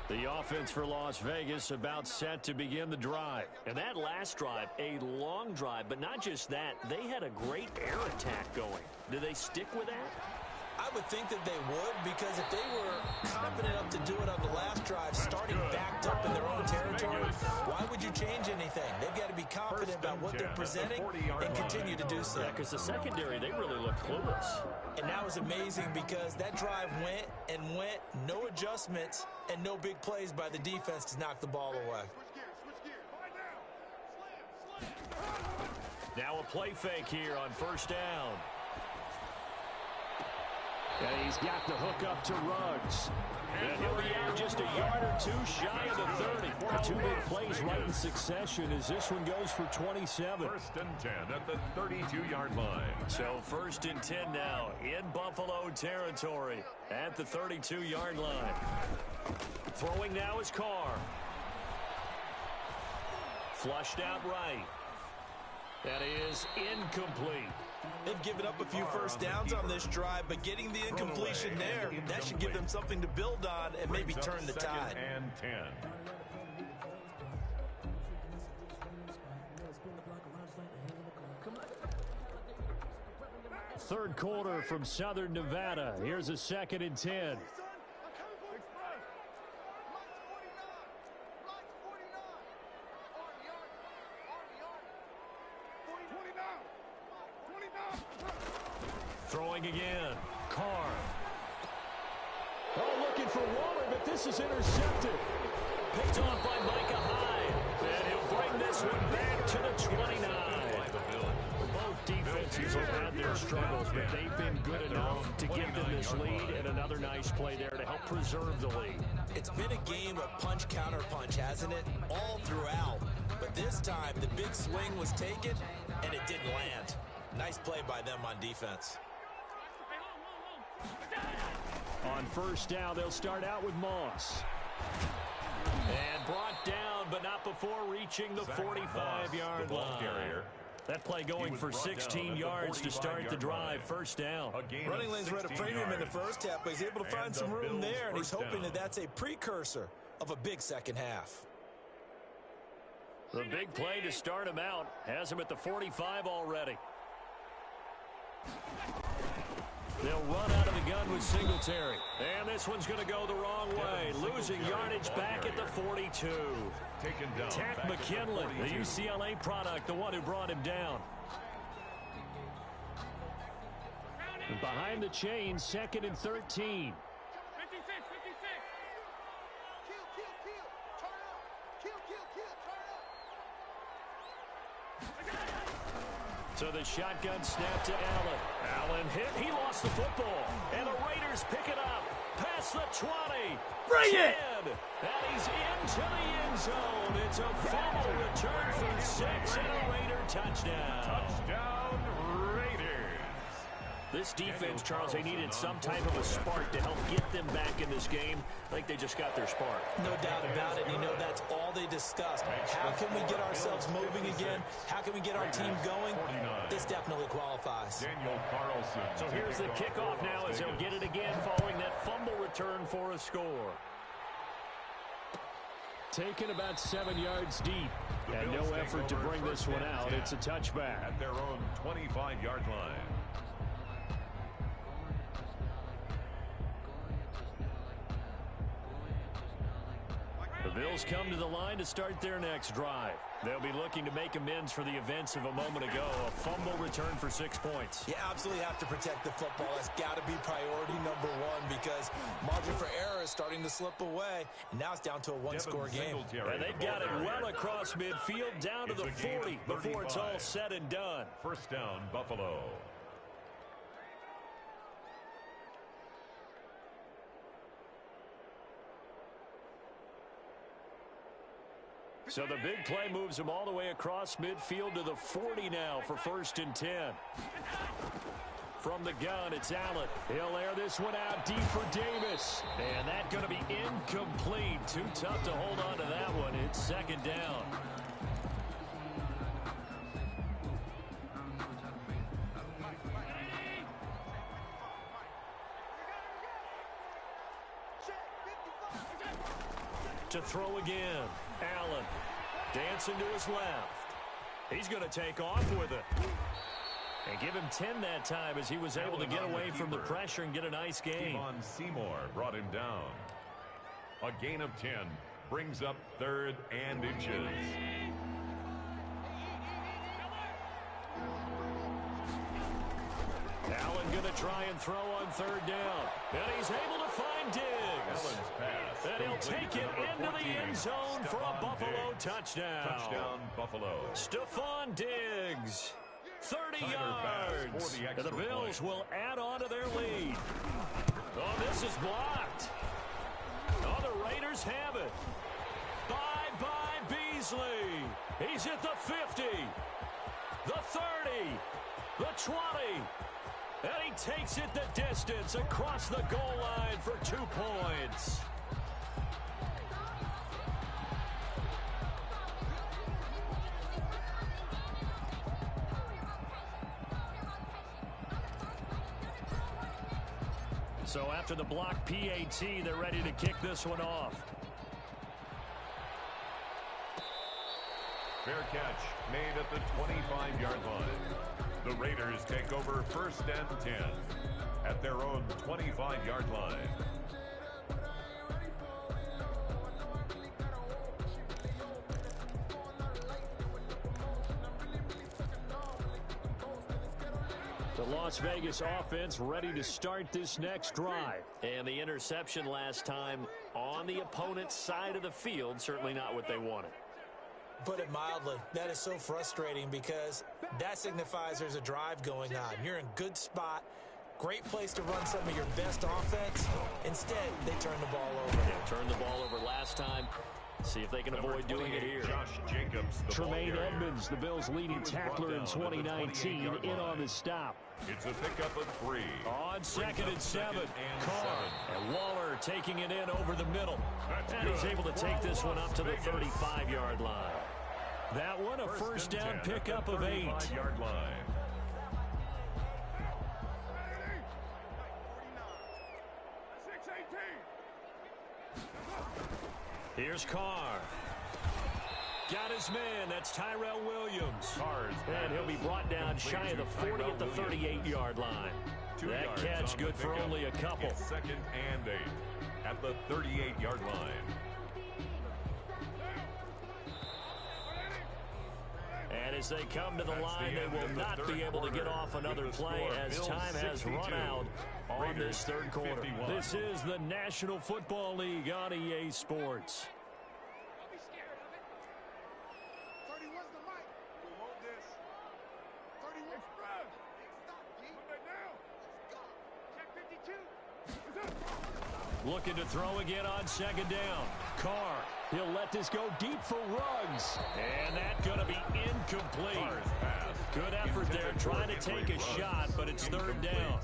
Speaker 2: The offense for Las Vegas about set to begin the drive. And that last drive, a long drive, but not just that, they had a great air attack going. Do they stick with that?
Speaker 4: I would think that they would, because if they were confident enough to do it on the last drive, starting backed up in their own territory, why would you change anything? They've got to be confident about what they're presenting and continue to do so.
Speaker 2: Yeah, because the secondary, they really looked clueless.
Speaker 4: And that was amazing because that drive went and went, no adjustments, and no big plays by the defense to knock the ball away.
Speaker 2: Now a play fake here on 1st down. And he's got the hook up to Ruggs. And he'll be out just a yard or two shy of the 30. Two big plays right in succession as this one goes for 27.
Speaker 3: 1st and 10 at the 32-yard line.
Speaker 2: So 1st and 10 now in Buffalo territory at the 32-yard line. Throwing now is Carr. Flushed out right. That is incomplete.
Speaker 4: They've given up a few first downs on this drive, but getting the incompletion there, that should give them something to build on and maybe turn the tide.
Speaker 3: 2nd and 10.
Speaker 2: Third quarter from Southern Nevada. Here's a 2nd and 10. Throwing again. Carr. Oh, looking for Waller, but this is intercepted. Picked off by Micah Hyde. And he'll bring this one back to the 29. Both defenses have had their struggles, but they've been good enough to give them this lead, and another nice play there to help preserve the lead.
Speaker 4: It's been a game of punch-counter-punch, hasn't it? All throughout. But this time, the big swing was taken, and it didn't land. Nice play by them on defense.
Speaker 2: On 1st down, they'll start out with Moss. And brought down, but not before reaching the 45-yard line. That play going for 16 yards to start the drive. 1st down.
Speaker 4: Running lanes were at a premium in the first half, but he's able to find some room there, and he's hoping that that's a precursor of a big second half.
Speaker 2: The big play to start him out has him at the 45 already. They'll run out of the gun with Singletary. And this one's going to go the wrong way. Losing yardage back at the 42. Tack McKinley, the UCLA product, the one who brought him down. Behind the chain, 2nd and 13. So the shotgun snap to Allen. Allen hit. He lost the football. And the Raiders pick it up. Past the 20.
Speaker 6: Bring it!
Speaker 2: And he's into the end zone. It's a fumble return for 6 and a Raider touchdown.
Speaker 3: Touchdown, Raiders.
Speaker 2: This defense, Charles, they needed some type of a spark to help get them back in this game. I think they just got their spark.
Speaker 4: No doubt about it. You know, that's all they discussed. How can we get ourselves moving again? How can we get our team going? This definitely qualifies.
Speaker 3: Daniel Carlson.
Speaker 2: So here's the kickoff now as they'll get it again following that fumble return for a score. Taken about 7 yards deep. And no effort to bring this one out. It's a touchback.
Speaker 3: At their own 25-yard line.
Speaker 2: The Bills come to the line to start their next drive. They'll be looking to make amends for the events of a moment ago. A fumble return for 6 points.
Speaker 4: You absolutely have to protect the football. That's got to be priority number one because margin for error is starting to slip away. And now it's down to a one-score game.
Speaker 2: And they've got it well across midfield down to the 40 before it's all said and done.
Speaker 3: First down, Buffalo.
Speaker 2: So the big play moves him all the way across midfield to the 40 now for 1st and 10. From the gun, it's Allen. He'll air this one out deep for Davis. And that's going to be incomplete. Too tough to hold on to that one. It's 2nd down. To throw again. Allen dancing to his left. He's going to take off with it. And give him 10 that time as he was able to get away from the pressure and get a nice gain.
Speaker 3: Seymour brought him down. A gain of 10 brings up 3rd and inches.
Speaker 2: Allen going to try and throw on 3rd down. And he's able to find Diggs.
Speaker 3: Allen's pass.
Speaker 2: And he'll take it into the end zone for a Buffalo touchdown.
Speaker 3: Touchdown, Buffalo.
Speaker 2: Stephon Diggs. 30 yards. And the Bills will add on to their lead. Oh, this is blocked. Oh, the Raiders have it. Bye-bye Beasley. He's at the 50. The 30. The 20. And he takes it the distance across the goal line for 2 points. So after the block PAT, they're ready to kick this one off.
Speaker 3: Fair catch made at the 25-yard line. The Raiders take over 1st and 10 at their own 25-yard line.
Speaker 2: The Las Vegas offense ready to start this next drive. And the interception last time on the opponent's side of the field, certainly not what they wanted.
Speaker 4: Put it mildly, that is so frustrating because that signifies there's a drive going on. You're in good spot, great place to run some of your best offense. Instead, they turn the ball over.
Speaker 2: Yeah, turned the ball over last time. See if they can avoid doing it here.
Speaker 3: Josh Jacobs,
Speaker 2: Tremaine Edmonds, the Bills' leading tackler in 2019, in on the stop.
Speaker 3: It's a pickup of 3.
Speaker 2: On 2nd and 7. Carr and Waller taking it in over the middle. And he's able to take this one up to the 35-yard line. That one a first down pickup of 8.
Speaker 3: 35-yard line.
Speaker 2: Here's Carr. Got his man. That's Tyrell Williams. And he'll be brought down shy of the 40 at the 38-yard line. That catch good for only a couple.
Speaker 3: 2nd and 8 at the 38-yard line.
Speaker 2: And as they come to the line, they will not be able to get off another play as time has run out on this 3rd quarter. This is the National Football League on EA Sports. Looking to throw again on 2nd down. Carr, he'll let this go deep for Ruggs. And that's going to be incomplete. Good effort there trying to take a shot, but it's 3rd down.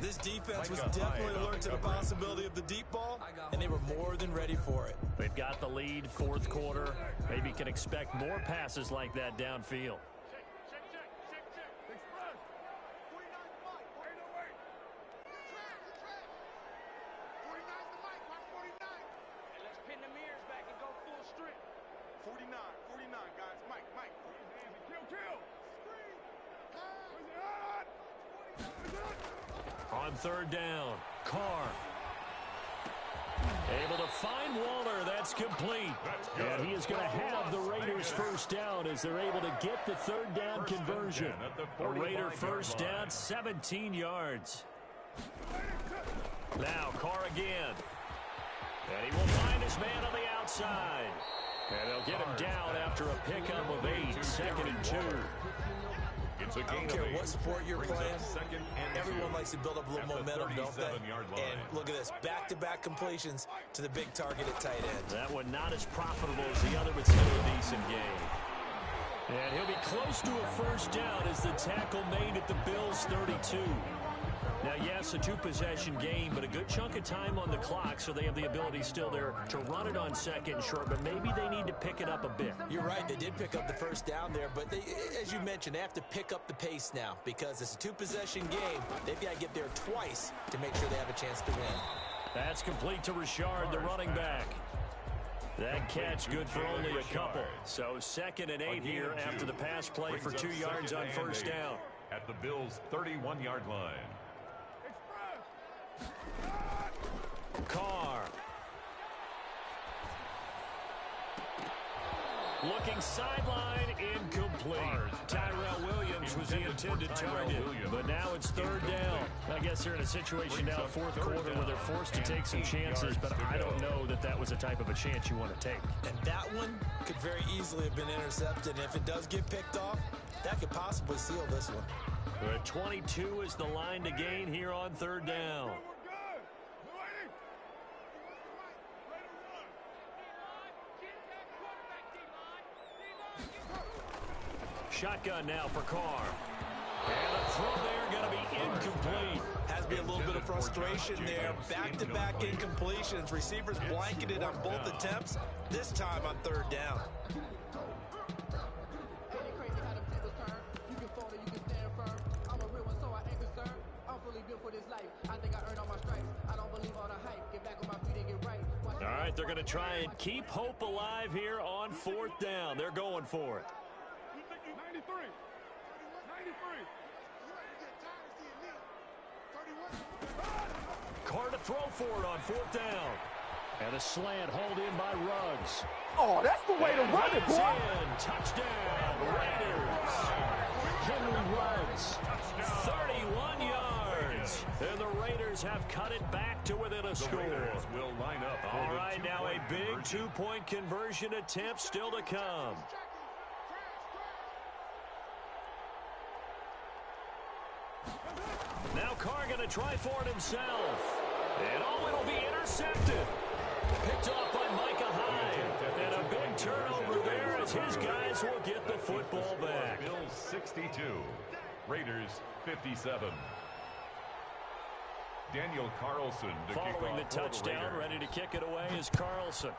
Speaker 4: This defense was definitely alert to the possibility of the deep ball, and they were more than ready for it.
Speaker 2: They've got the lead, 4th quarter. Maybe can expect more passes like that downfield. On 3rd down, Carr. Able to find Waller. That's complete. And he is going to have the Raiders first down as they're able to get the third down conversion. A Raider first down, 17 yards. Now Carr again. And he will find his man on the outside. And they'll get him down after a pickup of 8, 2nd and 2.
Speaker 4: I don't care what sport you're playing, everyone likes to build up a little momentum, don't they? And look at this, back-to-back completions to the big target at tight end.
Speaker 2: That one not as profitable as the other, but still a decent game. And he'll be close to a first down as the tackle made at the Bills' 32. Now, yes, a two-possession game, but a good chunk of time on the clock, so they have the ability still there to run it on 2nd and short, but maybe they need to pick it up a bit.
Speaker 4: You're right. They did pick up the first down there, but they, as you mentioned, they have to pick up the pace now because it's a two-possession game. They've got to get there twice to make sure they have a chance to win.
Speaker 2: That's complete to Richard, the running back. That catch good for only a couple. So 2nd and 8 here after the pass play for 2 yards on first down.
Speaker 3: At the Bills' 31-yard line.
Speaker 2: Carr. Looking sideline, incomplete. Tyrell Williams was the intended target, but now it's 3rd down. I guess they're in a situation now, 4th quarter, where they're forced to take some chances, but I don't know that that was the type of a chance you want to take.
Speaker 4: And that one could very easily have been intercepted, and if it does get picked off, that could possibly seal this one.
Speaker 2: 22 is the line to gain here on 3rd down. Shotgun now for Carr. And the throw there going to be incomplete.
Speaker 4: Has to be a little bit of frustration there. Back-to-back incompletions. Receivers blanketed on both attempts, this time on 3rd down.
Speaker 2: All right, they're going to try and keep hope alive here on 4th down. They're going for it.
Speaker 5: 93.
Speaker 2: Carr to throw for it on 4th down. And a slant hauled in by Ruggs.
Speaker 6: Oh, that's the way to run it, boy.
Speaker 2: Touchdown, Raiders. Henry Ruggs, 31 yards. And the Raiders have cut it back to within a score.
Speaker 3: Will line up.
Speaker 2: All right, now a big two-point conversion attempt still to come. Now Carr going to try for it himself. And it'll be intercepted. Picked off by Micah Hyde. And a big turnover there as his guys will get the football back.
Speaker 3: Bills 62, Raiders 57. Daniel Carlson to kick
Speaker 2: Following
Speaker 3: off
Speaker 2: the touchdown, ready to kick it away is Carlson.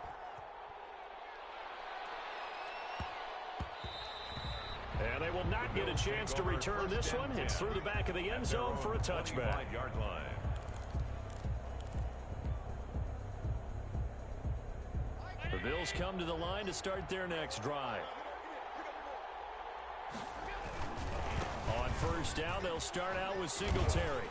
Speaker 2: And they will not get a chance to return this one. It's through the back of the end zone for a touchback.
Speaker 3: 25-yard line.
Speaker 2: The Bills come to the line to start their next drive. On first down, they'll start out with Singletary.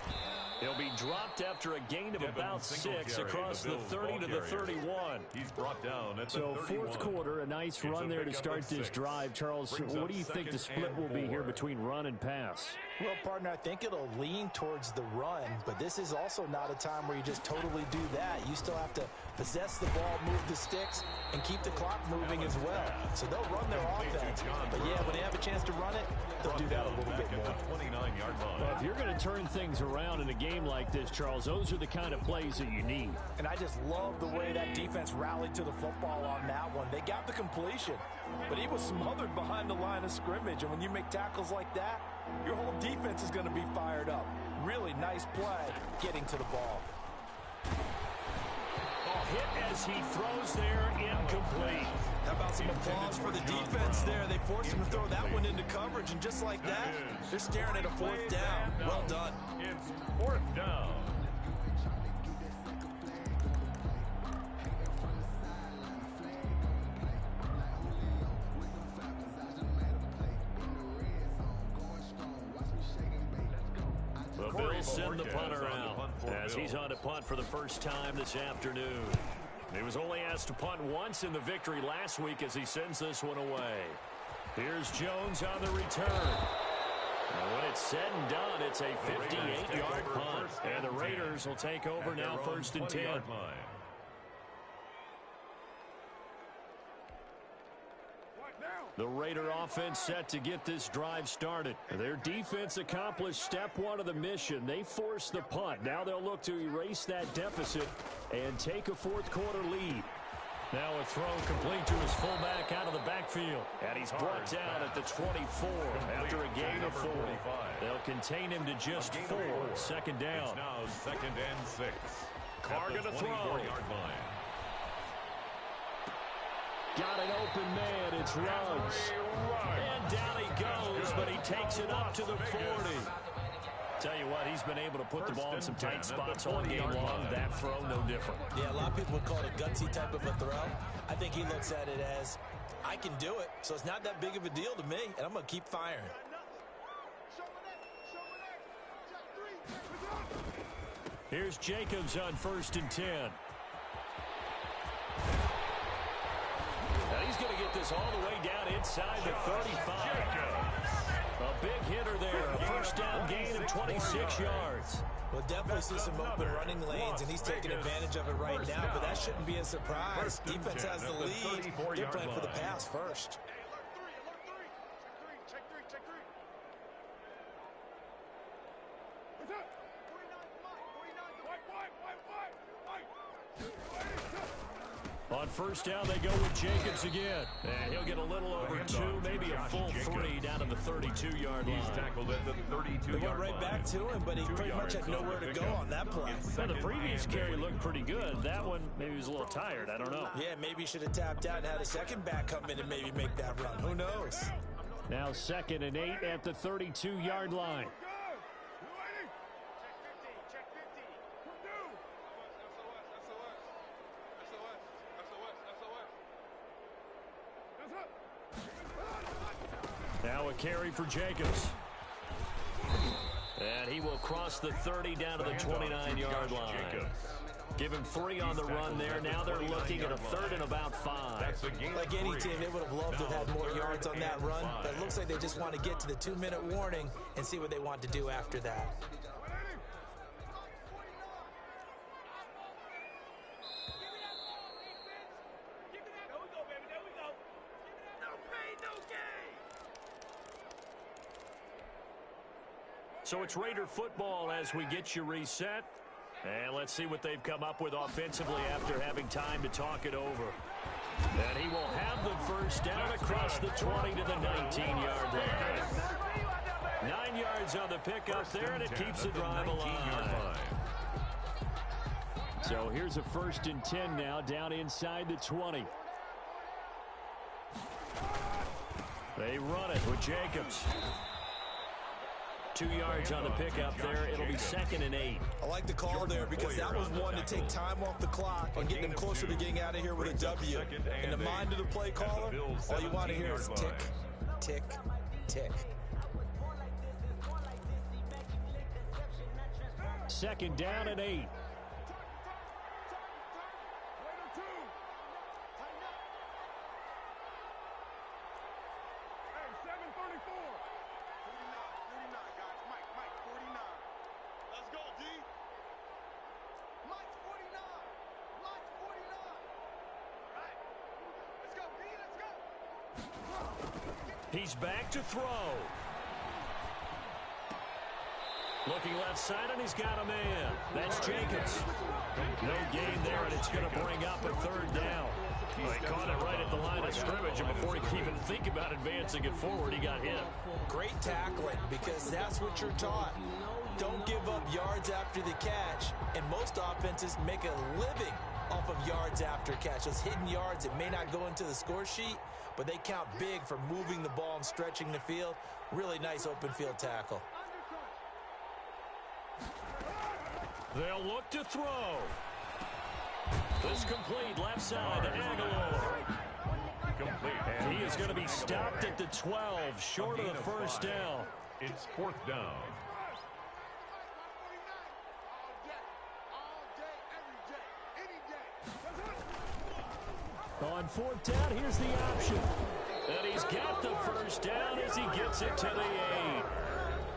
Speaker 2: He'll be dropped after a gain of about 6 across the 30 to the 31.
Speaker 3: He's brought down at the
Speaker 2: So
Speaker 3: 31.
Speaker 2: 4th quarter, a nice run there to start this drive. Charles, what do you think the split will be here between run and pass?
Speaker 4: Well, partner, I think it'll lean towards the run, but this is also not a time where you just totally do that. You still have to possess the ball, move the sticks, and keep the clock moving as well. So they'll run their offense. But, yeah, when they have a chance to run it, they'll do that a little bit more.
Speaker 3: 29-yard line.
Speaker 2: Well, if you're going to turn things around in a game like this, Charles, those are the kind of plays that you need.
Speaker 4: And I just love the way that defense rallied to the football on that one. They got the completion, but he was smothered behind the line of scrimmage. And when you make tackles like that, your whole defense is going to be fired up. Really nice play getting to the ball.
Speaker 2: Hit as he throws there, incomplete.
Speaker 4: How about some applause for the defense there? They forced him to throw that one into coverage, and just like that, they're staring at a 4th down. Well done.
Speaker 3: It's 4th down.
Speaker 2: The Bills send the punter out. as he's on to punt for the first time this afternoon. He was only asked to punt once in the victory last week as he sends this one away. Here's Jones on the return. And when it's said and done, it's a 58-yard punt. And the Raiders will take over now, 1st and 10. The Raider offense set to get this drive started. Their defense accomplished step one of the mission. They forced the punt. Now they'll look to erase that deficit and take a fourth-quarter lead. Now a throw complete to his fullback out of the backfield. And he's brought down at the 24 after a gain of 4. They'll contain him to just 4. Second down.
Speaker 3: It's now 2nd and 6.
Speaker 2: Carr to throw.
Speaker 3: Line.
Speaker 2: Got an open man. It's Ruggs. And down he goes, but he takes it up to the 40. Tell you what, he's been able to put the ball in some tight spots all game long. That throw, no different.
Speaker 4: Yeah, a lot of people would call it a gutsy type of a throw. I think he looks at it as, I can do it, so it's not that big of a deal to me, and I'm going to keep firing.
Speaker 2: Here's Jacobs on 1st and 10. Now he's going to get this all the way down inside the 35. A big hitter there. A first down gain of 26 yards.
Speaker 4: We'll definitely see some open running lanes, and he's taking advantage of it right now, but that shouldn't be a surprise. Defense has the lead. They're playing for the pass first.
Speaker 2: On first down, they go with Jacobs again. And he'll get a little over 2, maybe a full 3 down to the 32-yard line.
Speaker 3: He's tackled at the 32-yard line.
Speaker 4: They went right back to him, but he pretty much had nowhere to go on that play.
Speaker 2: Now, the previous carry looked pretty good. That one, maybe he was a little tired. I don't know.
Speaker 4: Yeah, maybe he should have tapped out and had a second back come in and maybe make that run. Who knows?
Speaker 2: Now 2nd and 8 at the 32-yard line. Now a carry for Jacobs. And he will cross the 30 down to the 29-yard line. Give him 3 on the run there. Now they're looking at a 3rd and about 5.
Speaker 4: Like any team, they would have loved to have had more yards on that run. But it looks like they just want to get to the 2-minute warning and see what they want to do after that.
Speaker 2: So it's Raider football as we get you reset. And let's see what they've come up with offensively after having time to talk it over. And he will have the first down across the 20 to the 19-yard line. 9 yards on the pickup there, and it keeps the drive alive. So here's a 1st and 10 now down inside the 20. They run it with Jacobs. 2 yards on the pickup there. It'll be 2nd and 8.
Speaker 4: I like the call there because that was one to take time off the clock and get them closer to getting out of here with a W. In the mind of the play caller, all you want to hear is tick, tick, tick.
Speaker 2: 2nd down and 8. He's back to throw. Looking left side, and he's got a man. That's Jacobs. No gain there, and it's going to bring up a 3rd down. Well, he caught it right at the line of scrimmage, and before he could even think about advancing it forward, he got hit.
Speaker 4: Great tackling, because that's what you're taught. Don't give up yards after the catch, and most offenses make a living off of yards after catch. Those hidden yards that may not go into the score sheet, but they count big for moving the ball and stretching the field. Really nice open field tackle.
Speaker 2: They'll look to throw. This complete left side to Aguilar. And he is going to be stopped at the 12, short of the first down.
Speaker 3: It's 4th down.
Speaker 2: On fourth down, here's the option. And he's got the first down as he gets it to the 8.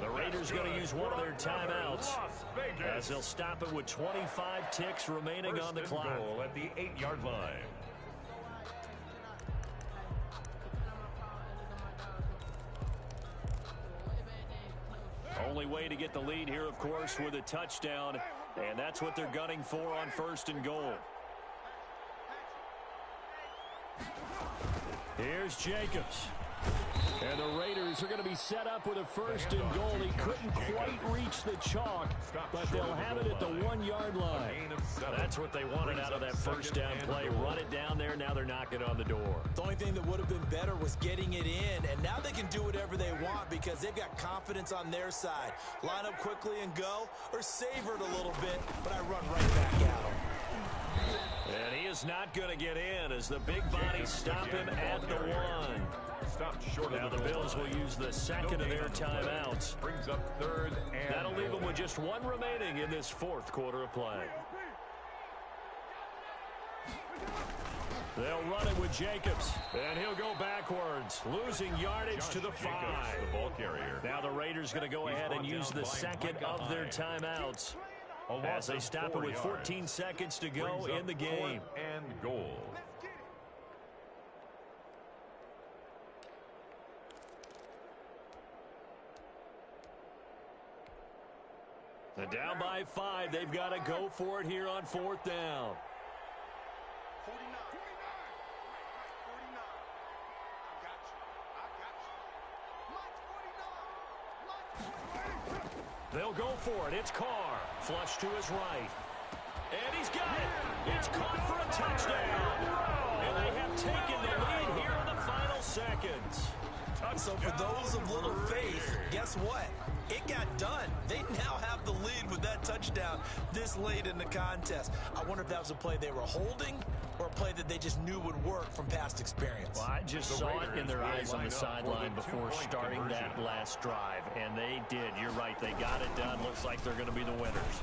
Speaker 2: The Raiders going to use one of their timeouts as they'll stop it with 25 ticks remaining on the clock.
Speaker 3: Goal at the 8-yard line.
Speaker 2: Only way to get the lead here, of course, with a touchdown, and that's what they're gunning for on first and goal. Here's Jacobs. And the Raiders are going to be set up with a first and goal. He couldn't quite reach the chalk, but they'll have it at the 1-yard line. That's what they wanted out of that first down play. Run it down there. Now they're knocking on the door.
Speaker 4: The only thing that would have been better was getting it in, and now they can do whatever they want because they've got confidence on their side. Line up quickly and go, or savor it a little bit, but I run right back at them.
Speaker 2: And he is not going to get in as the big bodies stop him at the 1. Now the Bills will use the second of their timeouts.
Speaker 3: Brings up third and
Speaker 2: that'll leave them with just one remaining in this fourth quarter of play. They'll run it with Jacobs, and he'll go backwards, losing yardage to the 5.
Speaker 3: The ball carrier.
Speaker 2: Now the Raiders going to go ahead and use the second of their timeouts as they stop it with 14 seconds to go in the game.
Speaker 3: And goal.
Speaker 2: They're down by 5. They've got to go for it here on fourth down.
Speaker 5: 49.
Speaker 2: They'll go for it. It's Carr. Flush to his right. And he's got it. It's caught for a touchdown. And they have taken the lead here in the final seconds.
Speaker 4: So for those of little faith, guess what? It got done. They now have the lead with that touchdown this late in the contest. I wonder if that was a play they were holding or a play that they just knew would work from past experience.
Speaker 2: Well, I just saw it in their eyes on the sideline before starting that last drive, and they did. You're right. They got it done. Looks like they're going to be the winners.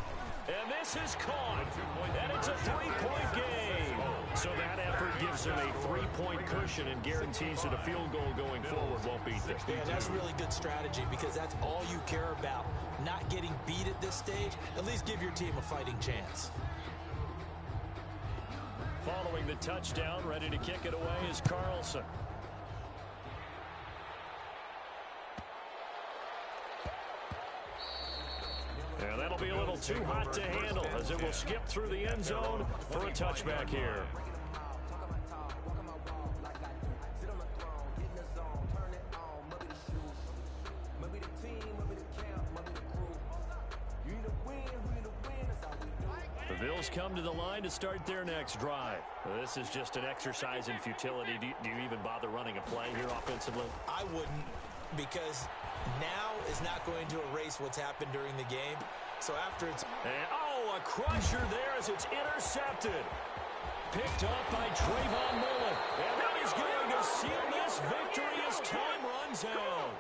Speaker 2: And this is caught. And it's a 3-point game. So that effort gives them a 3-point cushion and guarantees that a field goal going forward won't beat them.
Speaker 4: Yeah, that's really good strategy because that's all you care about. Not getting beat at this stage. At least give your team a fighting chance.
Speaker 2: Following the touchdown, ready to kick it away is Carlson. And that'll be a little too hot to handle as it will skip through the end zone for a touchback here. The Bills come to the line to start their next drive. This is just an exercise in futility. Do you even bother running a play here offensively?
Speaker 4: I wouldn't, because now is not going to erase what's happened during the game. So after it's...
Speaker 2: And, a crusher there as it's intercepted. Picked up by Trayvon Mullen. And now he's going to seal this victory as time runs out.